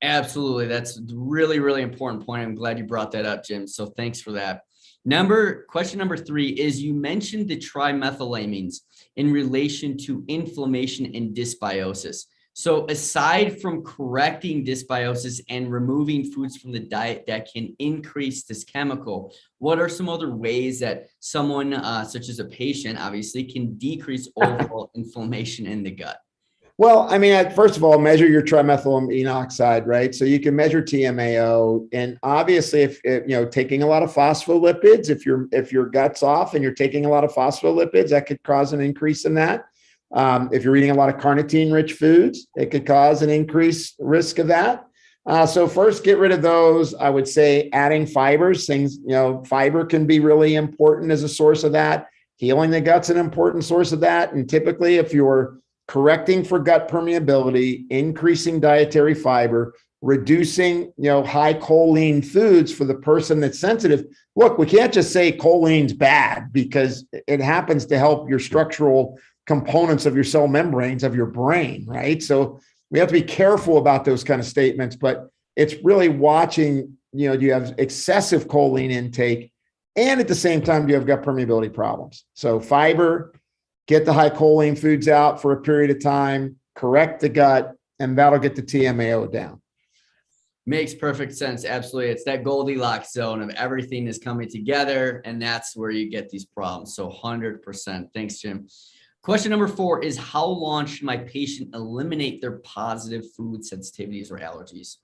Absolutely. That's a really, really important point. I'm glad you brought that up, Jim. So thanks for that. Question number 3 is, you mentioned the trimethylamines in relation to inflammation and dysbiosis. So aside from correcting dysbiosis and removing foods from the diet that can increase this chemical, what are some other ways that someone, such as a patient, obviously, can decrease overall inflammation in the gut? Well, I mean, first of all, measure your trimethylamine oxide, right? So you can measure TMAO, and obviously, if taking a lot of phospholipids, if your gut's off and you're taking a lot of phospholipids, that could cause an increase in that. If you're eating a lot of carnitine-rich foods, it could cause an increased risk of that. So first, get rid of those. I would say adding fibers, things, fiber can be really important as a source of that. Healing the gut's an important source of that. And typically, if you're correcting for gut permeability, increasing dietary fiber, reducing, high choline foods for the person that's sensitive. Look, we can't just say choline's bad because it happens to help your structural components of your cell membranes of your brain, right? So we have to be careful about those kind of statements, but it's really watching, do you have excessive choline intake, and at the same time, do you have gut permeability problems? So fiber, get the high choline foods out for a period of time, correct the gut, and that'll get the TMAO down. Makes perfect sense. Absolutely. It's that Goldilocks zone of everything is coming together, and that's where you get these problems. So 100%. Thanks, Jim. Question number 4 is, how long should my patient eliminate their positive food sensitivities or allergies?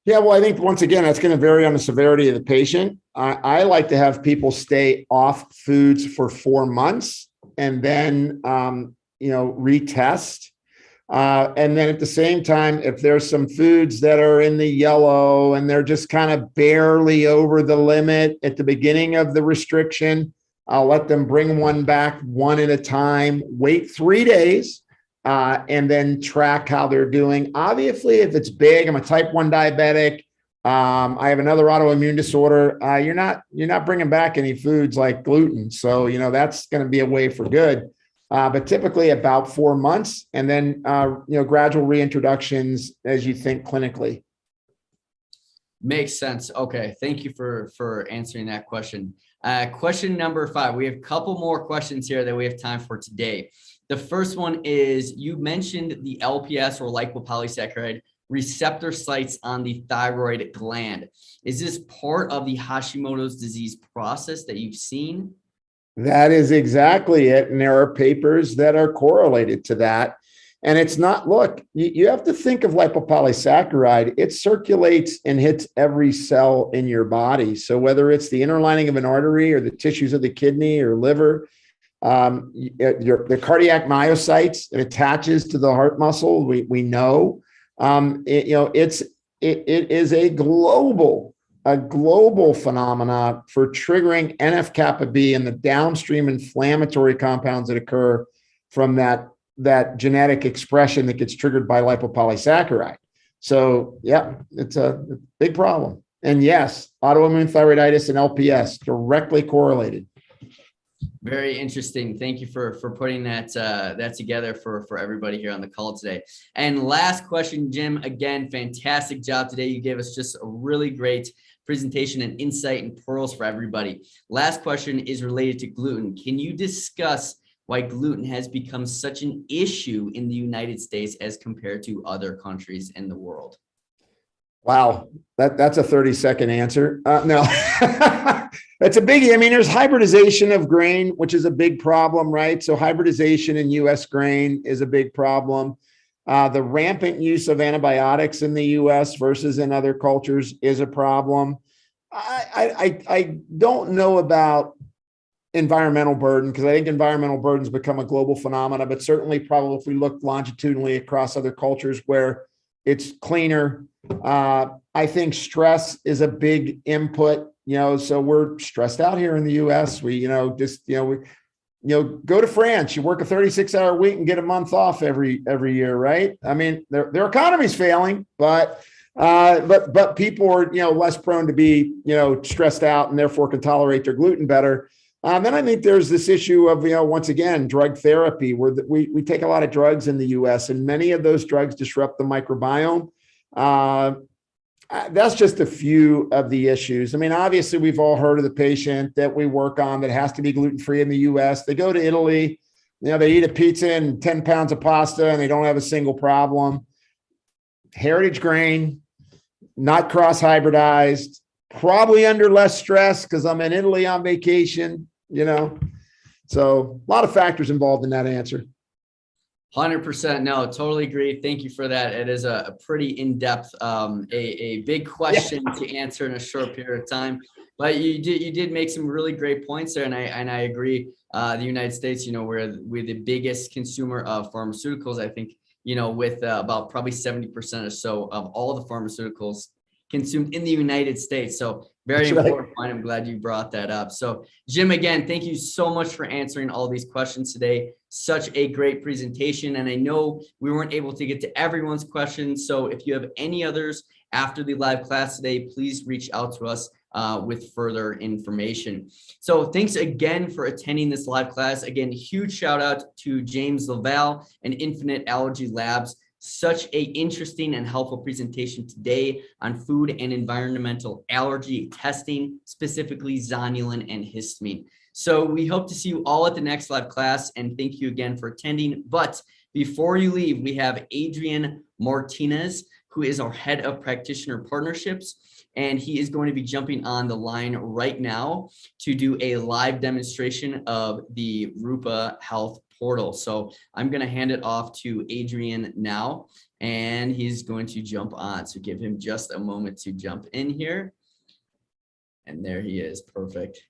Yeah, well, I think once again, that's going to vary on the severity of the patient. I like to have people stay off foods for 4 months and then, retest. And then at the same time, if there's some foods that are in the yellow and they're just kind of barely over the limit at the beginning of the restriction, I'll let them bring one back one at a time, wait 3 days, and then track how they're doing. Obviously, if it's big, I'm a type 1 diabetic, I have another autoimmune disorder, you're not bringing back any foods like gluten. So, that's going to be away for good. But typically about 4 months, and then, gradual reintroductions as you think clinically. Makes sense. Okay. Thank you for answering that question. Question number 5. We have a couple more questions here that we have time for today. The first one is, you mentioned the LPS or lipopolysaccharide receptor sites on the thyroid gland. Is this part of the Hashimoto's disease process that you've seen? That is exactly it. And there are papers that are correlated to that. And it's not, look, you have to think of lipopolysaccharide. It circulates and hits every cell in your body. So whether it's the inner lining of an artery or the tissues of the kidney or liver, the cardiac myocytes, it attaches to the heart muscle. We know, it is a global phenomena for triggering NF-kappa B and the downstream inflammatory compounds that occur from that genetic expression that gets triggered by lipopolysaccharide. So yeah, it's a big problem. And yes, autoimmune thyroiditis and LPS directly correlated. Very interesting. Thank you for putting that together for everybody here on the call today. And last question, Jim, again, fantastic job today. You gave us just a really great presentation and insight and pearls for everybody. Last question is related to gluten. Can you discuss why gluten has become such an issue in the United States as compared to other countries in the world? Wow, that's a 30-second answer. No, that's a biggie. I mean, there's hybridization of grain, which is a big problem, right? So hybridization in U.S. grain is a big problem. The rampant use of antibiotics in the U.S. versus in other cultures is a problem. I don't know about environmental burden, because I think environmental burdens become a global phenomenon, but certainly probably if we look longitudinally across other cultures where it's cleaner. I think stress is a big input, so we're stressed out here in the US. We go to France, you work a 36-hour week and get a month off every year, right? I mean, their economy's failing, but people are, less prone to be, stressed out and therefore can tolerate their gluten better. Then I think there's this issue of, once again, drug therapy, where we take a lot of drugs in the US, and many of those drugs disrupt the microbiome. That's just a few of the issues. I mean, obviously, we've all heard of the patient that we work on that has to be gluten-free in the US. They go to Italy, they eat a pizza and 10 pounds of pasta, and they don't have a single problem. Heritage grain, not cross-hybridized, probably under less stress because I'm in Italy on vacation. So a lot of factors involved in that answer. 100%. No, totally agree. Thank you for that. It is a pretty in-depth, a big question to answer in a short period of time. But you did make some really great points there, and I agree the United States, we're the biggest consumer of pharmaceuticals. I think, with about probably 70% or so of all the pharmaceuticals consumed in the United States. So very important point. I'm glad you brought that up. So Jim, again, thank you so much for answering all these questions today. Such a great presentation. And I know we weren't able to get to everyone's questions. So if you have any others after the live class today, please reach out to us with further information. So thanks again for attending this live class. Again, huge shout out to James Laval and Infinite Allergy Labs. Such a interesting and helpful presentation today on food and environmental allergy testing, specifically zonulin and histamine. So we hope to see you all at the next live class, and thank you again for attending. But before you leave, we have Adrian Martinez, who is our head of practitioner partnerships, and he is going to be jumping on the line right now to do a live demonstration of the Rupa Health portal. So I'm going to hand it off to Adrian now, and he's going to jump on. So give him just a moment to jump in here. And there he is. Perfect.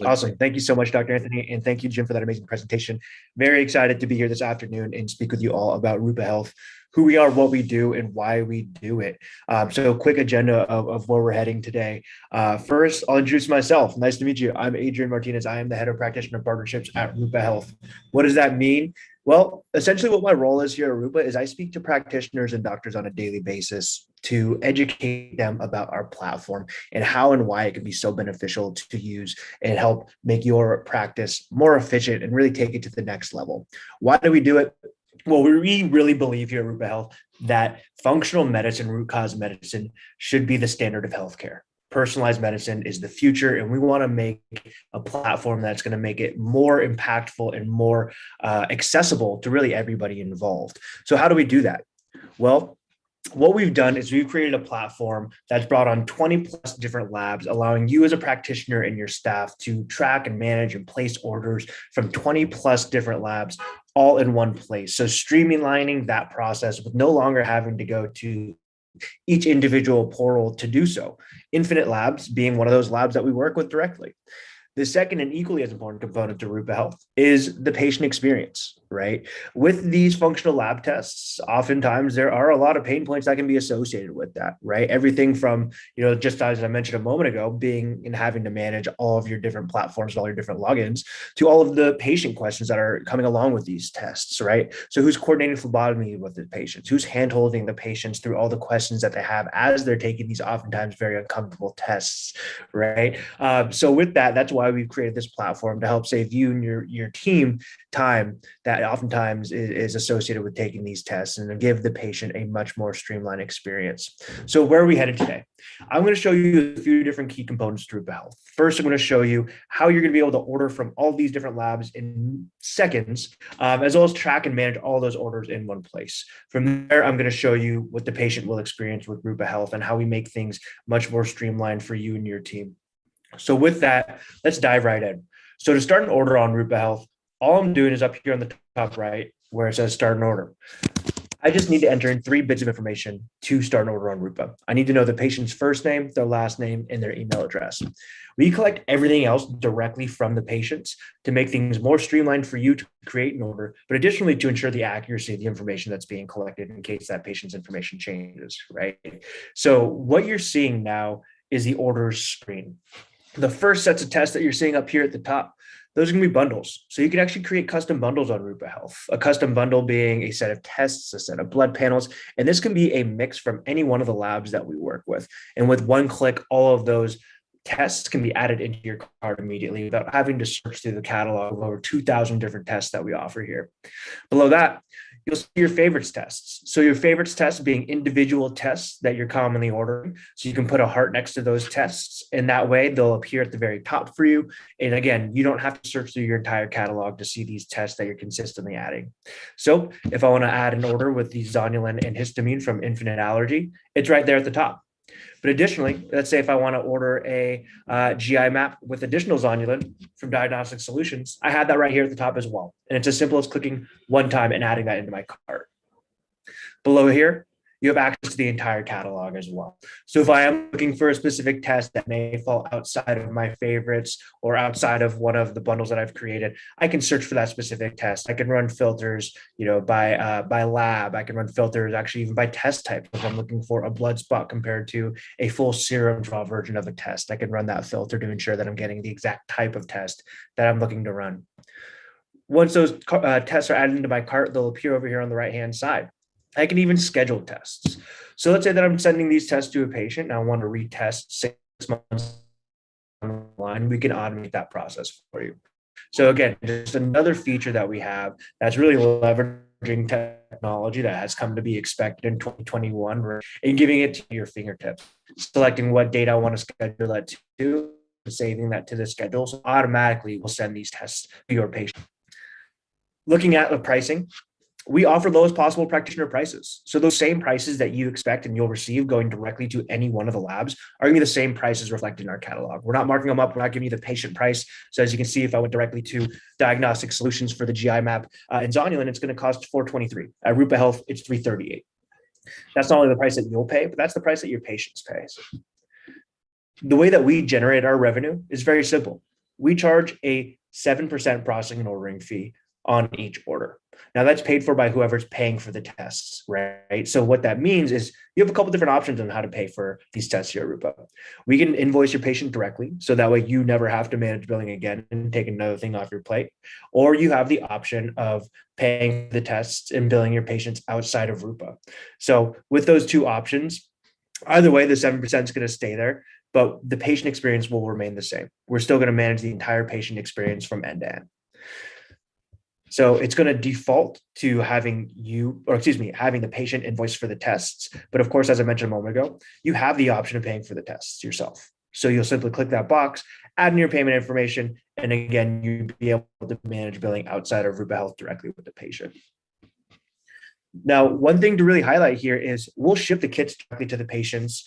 Awesome. Thank you so much, Dr. Anthony. And thank you, Jim, for that amazing presentation. Very excited to be here this afternoon and speak with you all about Rupa Health, who we are, what we do, and why we do it. So a quick agenda of where we're heading today. First, I'll introduce myself. Nice to meet you. I'm Adrian Martinez. I am the head of practitioner partnerships at Rupa Health. What does that mean? Well, essentially what my role is here at Rupa is I speak to practitioners and doctors on a daily basis to educate them about our platform and how and why it can be so beneficial to use and help make your practice more efficient and really take it to the next level. Why do we do it? Well, we really believe here at Rupa Health that functional medicine, root cause medicine should be the standard of healthcare. Personalized medicine is the future, and we want to make a platform that's going to make it more impactful and more accessible to really everybody involved. So how do we do that? Well, what we've done is we've created a platform that's brought on 20 plus different labs, allowing you as a practitioner and your staff to track and manage and place orders from 20 plus different labs all in one place. So streamlining that process with no longer having to go to each individual portal to do so. Infinite Labs being one of those labs that we work with directly. The second and equally as important component to Rupa Health is the patient experience, right? With these functional lab tests, oftentimes there are a lot of pain points that can be associated with that, right? Everything from, just as I mentioned a moment ago, being and having to manage all of your different platforms, all your different logins, to all of the patient questions that are coming along with these tests, right? So who's coordinating phlebotomy with the patients? Who's hand-holding the patients through all the questions that they have as they're taking these oftentimes very uncomfortable tests, right? So with that, that's why we've created this platform to help save you and your team time that oftentimes is associated with taking these tests and give the patient a much more streamlined experience. So where are we headed today? I'm going to show you a few different key components to Rupa Health. First, I'm going to show you how you're going to be able to order from all these different labs in seconds, as well as track and manage all those orders in one place. From there, I'm going to show you what the patient will experience with Rupa Health and how we make things much more streamlined for you and your team. So with that, let's dive right in. So to start an order on Rupa Health, all I'm doing is up here on the top right where it says start an order. I just need to enter in 3 bits of information to start an order on Rupa. I need to know the patient's first name, their last name, and their email address. We collect everything else directly from the patients to make things more streamlined for you to create an order, but additionally to ensure the accuracy of the information that's being collected in case that patient's information changes, right? So what you're seeing now is the orders screen. The first sets of tests that you're seeing up here at the top, those are going to be bundles. So you can actually create custom bundles on Rupa Health. A custom bundle being a set of tests, a set of blood panels, and this can be a mix from any one of the labs that we work with. And with one click, all of those tests can be added into your cart immediately without having to search through the catalog of over 2,000 different tests that we offer here. Below that, you'll see your favorites tests. So your favorites tests being individual tests that you're commonly ordering. So you can put a heart next to those tests, and that way they'll appear at the very top for you. And again, you don't have to search through your entire catalog to see these tests that you're consistently adding. So if I want to add an order with the zonulin and histamine from Infinite Allergy, it's right there at the top. But additionally, let's say if I want to order a GI map with additional zonulin from Diagnostic Solutions, I have that right here at the top as well. And it's as simple as clicking one time and adding that into my cart. Below here, you have access to the entire catalog as well. So if I am looking for a specific test that may fall outside of my favorites or outside of one of the bundles that I've created, I can search for that specific test. I can run filters, by lab. I can run filters actually even by test type. If I'm looking for a blood spot compared to a full serum draw version of a test, I can run that filter to ensure that I'm getting the exact type of test that I'm looking to run. Once those tests are added into my cart, they'll appear over here on the right-hand side. I can even schedule tests. So let's say that I'm sending these tests to a patient and I want to retest 6 months down the line. We can automate that process for you. So again, just another feature that we have that's really leveraging technology that has come to be expected in 2021 and giving it to your fingertips, selecting what date I want to schedule that to, saving that to the schedule. So automatically we'll send these tests to your patient. Looking at the pricing, we offer lowest possible practitioner prices. So those same prices that you expect and you'll receive going directly to any one of the labs are going to be the same prices reflected in our catalog. We're not marking them up. We're not giving you the patient price. So as you can see, if I went directly to Diagnostic Solutions for the GI map in Zonulin, it's going to cost $423. At Rupa Health, it's $338. That's not only the price that you'll pay, but that's the price that your patients pay. The way that we generate our revenue is very simple. We charge a 7% processing and ordering fee on each order. Now that's paid for by whoever's paying for the tests, right? So what that means is you have a couple different options on how to pay for these tests here at Rupa. We can invoice your patient directly, so that way you never have to manage billing again and take another thing off your plate. Or you have the option of paying the tests and billing your patients outside of Rupa. So with those two options, either way, the 7% is going to stay there, but the patient experience will remain the same. We're still going to manage the entire patient experience from end to end. So it's going to default to having the patient invoice for the tests. But of course, as I mentioned a moment ago, you have the option of paying for the tests yourself. So you'll simply click that box, add in your payment information, and again, you'll be able to manage billing outside of Rupa Health directly with the patient. Now, one thing to really highlight here is we'll ship the kits directly to the patients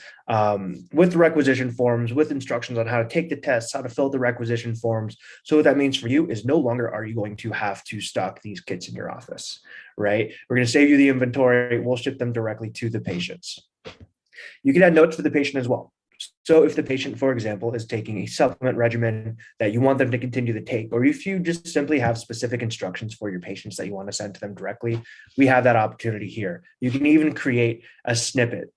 with the requisition forms, with instructions on how to take the tests, how to fill the requisition forms. So what that means for you is no longer are you going to have to stock these kits in your office, right? We're going to save you the inventory. We'll ship them directly to the patients. You can add notes for the patient as well. So if the patient, for example, is taking a supplement regimen that you want them to continue to take, or if you just simply have specific instructions for your patients that you want to send to them directly, we have that opportunity here. You can even create a snippet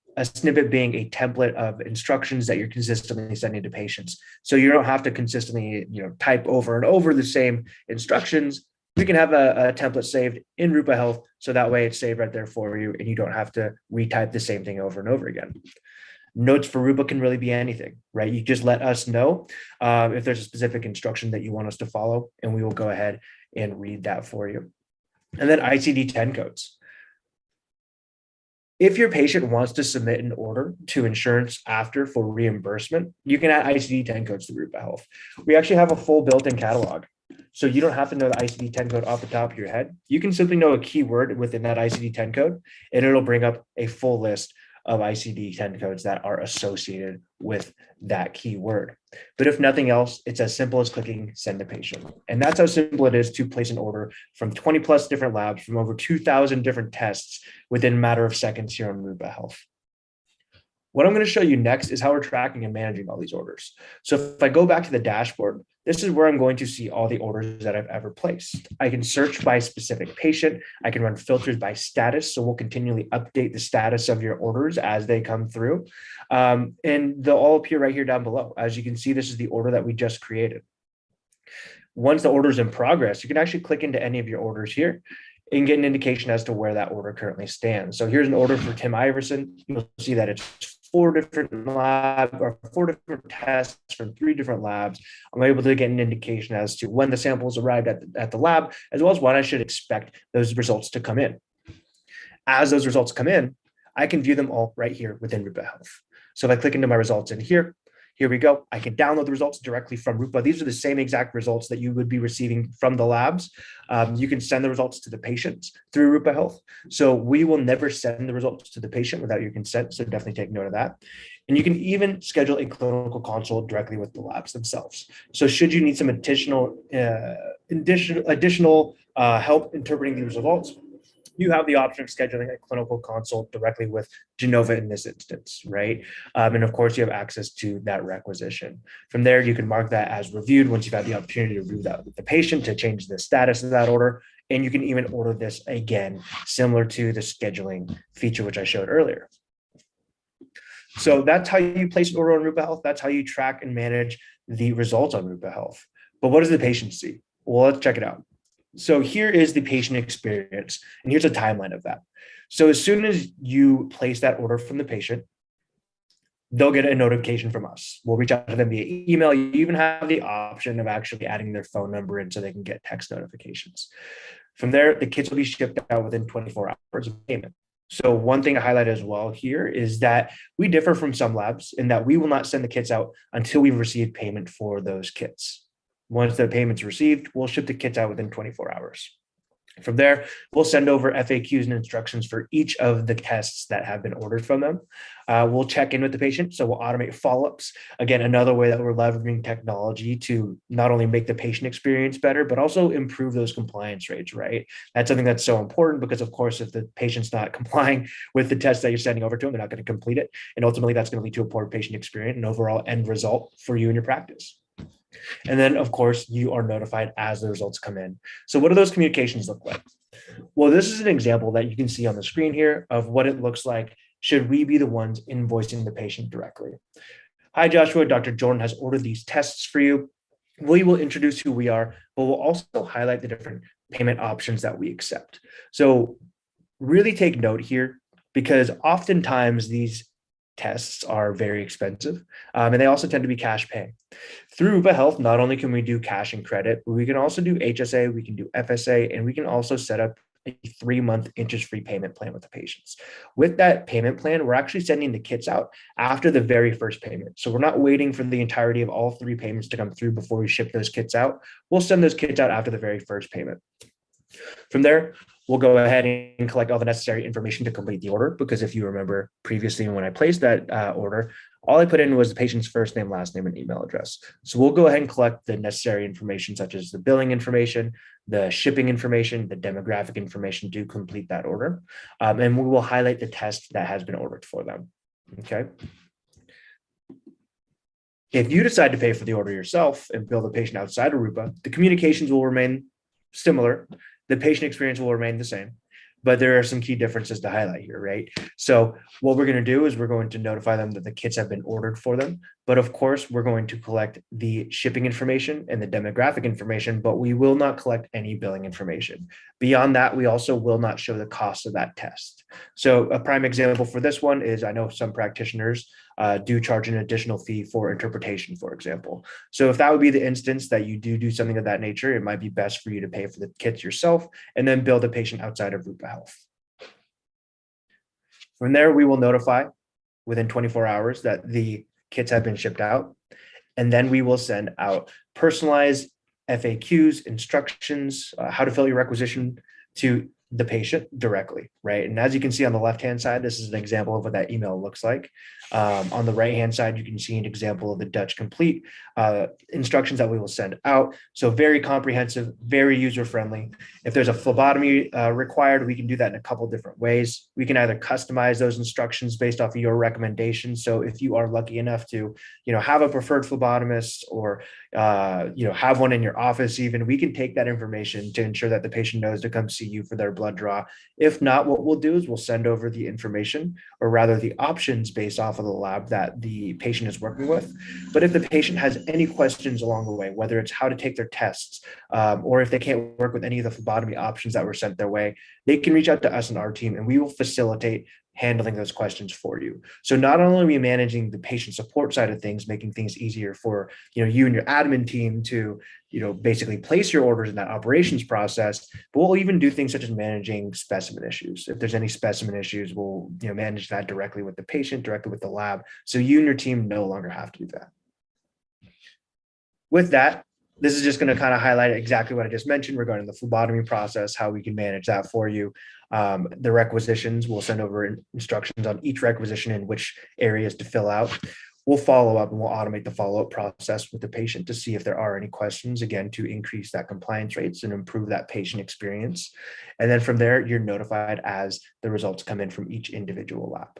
being a template of instructions that you're consistently sending to patients. So you don't have to consistently, type over and over the same instructions. We can have a template saved in Rupa Health, so that way it's saved right there for you, and you don't have to retype the same thing over and over again. Notes for Rupa can really be anything, right? You just let us know if there's a specific instruction that you want us to follow, and we will go ahead and read that for you. And then ICD-10 codes. If your patient wants to submit an order to insurance after for reimbursement, you can add ICD-10 codes to Rupa Health. We actually have a full built-in catalog. So you don't have to know the ICD-10 code off the top of your head. You can simply know a keyword within that ICD-10 code, and it'll bring up a full list of ICD-10 codes that are associated with that keyword. But if nothing else, it's as simple as clicking send to patient. And that's how simple it is to place an order from 20 plus different labs from over 2,000 different tests within a matter of seconds here on Rupa Health. What I'm going to show you next is how we're tracking and managing all these orders. So if I go back to the dashboard, this is where I'm going to see all the orders that I've ever placed. I can search by specific patient. I can run filters by status. So we'll continually update the status of your orders as they come through. And they'll all appear right here down below. As you can see, this is the order that we just created. Once the order is in progress, you can actually click into any of your orders here and get an indication as to where that order currently stands. So here's an order for Tim Iverson. You'll see that it's 4 different tests from 3 different labs. I'm able to get an indication as to when the samples arrived at the lab, as well as when I should expect those results to come in. As those results come in, I can view them all right here within Rupa Health. So if I click into my results in here, here we go. I can download the results directly from Rupa. These are the same exact results that you would be receiving from the labs. You can send the results to the patients through Rupa Health. So we will never send the results to the patient without your consent. So definitely take note of that. And you can even schedule a clinical consult directly with the labs themselves. So should you need some additional help interpreting these results, you have the option of scheduling a clinical consult directly with Genova in this instance, right? And of course, you have access to that requisition. From there, you can mark that as reviewed once you've had the opportunity to review that with the patient to change the status of that order. And you can even order this again, similar to the scheduling feature, which I showed earlier. So that's how you place an order on Rupa Health. That's how you track and manage the results on Rupa Health. But what does the patient see? Well, let's check it out. So here is the patient experience, and here's a timeline of that. So as soon as you place that order from the patient, they'll get a notification from us. We'll reach out to them via email. You even have the option of actually adding their phone number in so they can get text notifications. From there, the kits will be shipped out within 24 hours of payment. So one thing to highlight as well here is that we differ from some labs in that we will not send the kits out until we've received payment for those kits. Once the payment's received, we'll ship the kits out within 24 hours. From there, we'll send over FAQs and instructions for each of the tests that have been ordered from them. We'll check in with the patient, so we'll automate follow-ups. Again, another way that we're leveraging technology to not only make the patient experience better, but also improve those compliance rates, right? That's something that's so important because, of course, if the patient's not complying with the test that you're sending over to them, they're not going to complete it. And ultimately, that's going to lead to a poor patient experience and overall end result for you and your practice. And then, of course, you are notified as the results come in. So what do those communications look like? Well, this is an example that you can see on the screen here of what it looks like should we be the ones invoicing the patient directly. Hi, Joshua. Dr. Jordan has ordered these tests for you. We will introduce who we are, but we'll also highlight the different payment options that we accept. So really take note here because oftentimes these tests are very expensive, and they also tend to be cash pay. Through Rupa Health, not only can we do cash and credit, but we can also do HSA, we can do FSA, and we can also set up a 3-month interest-free payment plan with the patients. With that payment plan, we're actually sending the kits out after the very first payment. So we're not waiting for the entirety of all 3 payments to come through before we ship those kits out. We'll send those kits out after the very first payment. From there, we'll go ahead and collect all the necessary information to complete the order, because if you remember previously when I placed that order, all I put in was the patient's first name, last name, and email address. So we'll go ahead and collect the necessary information, such as the billing information, the shipping information, the demographic information to complete that order. And we will highlight the test that has been ordered for them. Okay. If you decide to pay for the order yourself and bill the patient outside of Rupa, the communications will remain similar. The patient experience will remain the same, but there are some key differences to highlight here, right? So what we're going to do is we're going to notify them that the kits have been ordered for them. But of course, we're going to collect the shipping information and the demographic information, but we will not collect any billing information. Beyond that, we also will not show the cost of that test. So a prime example for this one is I know some practitioners do charge an additional fee for interpretation, for example. So if that would be the instance that you do something of that nature, it might be best for you to pay for the kits yourself and then bill the patient outside of Rupa Health. From there, we will notify within 24 hours that the kits have been shipped out. And then we will send out personalized FAQs, instructions, how to fill your requisition to the patient directly, right? And as you can see on the left-hand side, this is an example of what that email looks like. On the right-hand side, you can see an example of the Dutch complete instructions that we will send out. So very comprehensive, very user-friendly. If there's a phlebotomy required, we can do that in a couple different ways. We can either customize those instructions based off of your recommendations. So if you are lucky enough to, have a preferred phlebotomist or, have one in your office, even, we can take that information to ensure that the patient knows to come see you for their blood draw. If not, what we'll do is we'll send over the information, or rather the options based off of the lab that the patient is working with. But if the patient has any questions along the way, whether it's how to take their tests, or if they can't work with any of the phlebotomy options that were sent their way, they can reach out to us and our team, and we will facilitate handling those questions for you. So not only are we managing the patient support side of things, making things easier for you and your admin team to basically place your orders in that operations process, but we'll even do things such as managing specimen issues. If there's any specimen issues, we'll manage that directly with the patient, directly with the lab, so you and your team no longer have to do that. With that, this is just going to kind of highlight exactly what I just mentioned regarding the phlebotomy process, how we can manage that for you. The requisitions, we'll send over instructions on each requisition and which areas to fill out. we'll follow up and we'll automate the follow-up process with the patient to see if there are any questions, again, to increase that compliance rates and improve that patient experience. And then from there, you're notified as the results come in from each individual lab.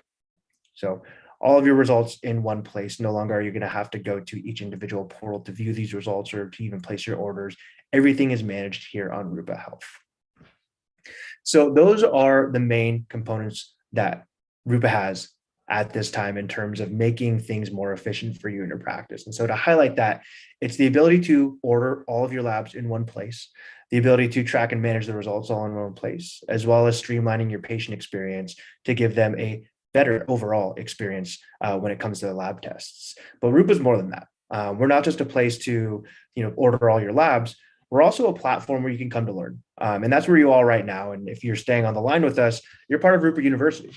So all of your results in one place. No longer are you going to have to go to each individual portal to view these results or to even place your orders. Everything is managed here on Rupa Health. So those are the main components that Rupa has at this time in terms of making things more efficient for you in your practice. And so to highlight that, it's the ability to order all of your labs in one place, the ability to track and manage the results all in one place, as well as streamlining your patient experience to give them a better overall experience when it comes to the lab tests. But Rupa is more than that. We're not just a place to order all your labs. We're also a platform where you can come to learn. And that's where you are right now. And if you're staying on the line with us, you're part of Rupa University.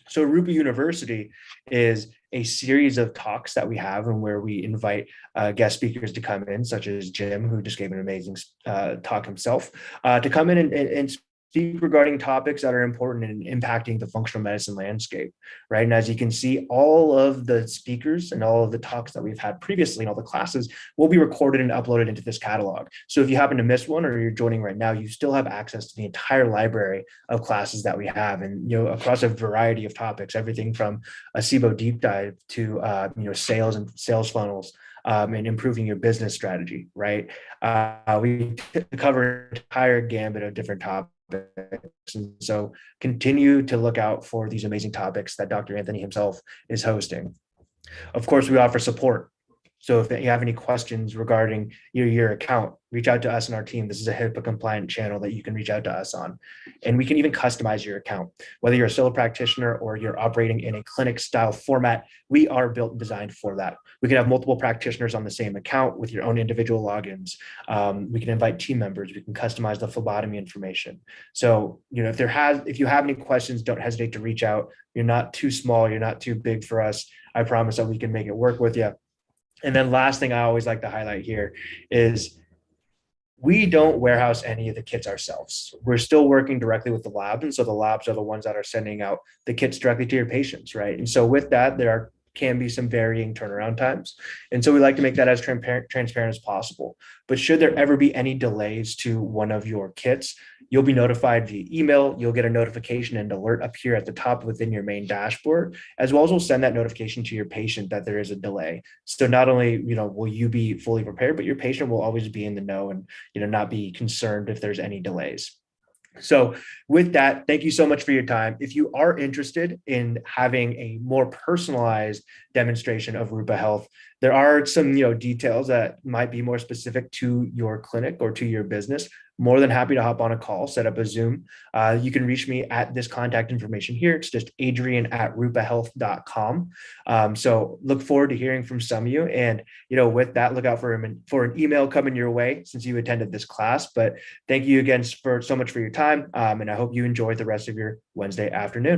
So Rupa University is a series of talks that we have and where we invite guest speakers to come in, such as Jim, who just gave an amazing talk himself, to come in and speak regarding topics that are important in impacting the functional medicine landscape, right? And as you can see, all of the speakers and all of the talks that we've had previously in all the classes will be recorded and uploaded into this catalog. So if you happen to miss one or you're joining right now, you still have access to the entire library of classes that we have, and across a variety of topics, everything from a SIBO deep dive to sales and sales funnels, and improving your business strategy, right? We cover an entire gambit of different topics. And so continue to look out for these amazing topics that Dr. Anthony himself is hosting. Of course, we offer support. So if you have any questions regarding your account, reach out to us and our team. This is a HIPAA compliant channel that you can reach out to us on. And we can even customize your account. Whether you're a solo practitioner or you're operating in a clinic style format, we are built and designed for that. We can have multiple practitioners on the same account with your own individual logins. We can invite team members. We can customize the phlebotomy information. So, if you have any questions, don't hesitate to reach out. You're not too small. You're not too big for us. I promise that we can make it work with you. And then last thing I always like to highlight here is we don't warehouse any of the kits ourselves. We're still working directly with the labs. And so the labs are the ones that are sending out the kits directly to your patients, right? And so with that, can be some varying turnaround times. And so we like to make that as transparent as possible. But should there ever be any delays to one of your kits, you'll be notified via email. You'll get a notification and alert up here at the top within your main dashboard, as well as we'll send that notification to your patient that there is a delay. So not only, will you be fully prepared, but your patient will always be in the know and, not be concerned if there's any delays. So with that, thank you so much for your time. If you are interested in having a more personalized demonstration of Rupa Health, there are some details that might be more specific to your clinic or to your business. More than happy to hop on a call, set up a Zoom. You can reach me at this contact information here. It's just adrian@rupahealth.com. So look forward to hearing from some of you. And, with that, look out for an email coming your way since you attended this class. But thank you again so much for your time. And I hope you enjoy the rest of your Wednesday afternoon.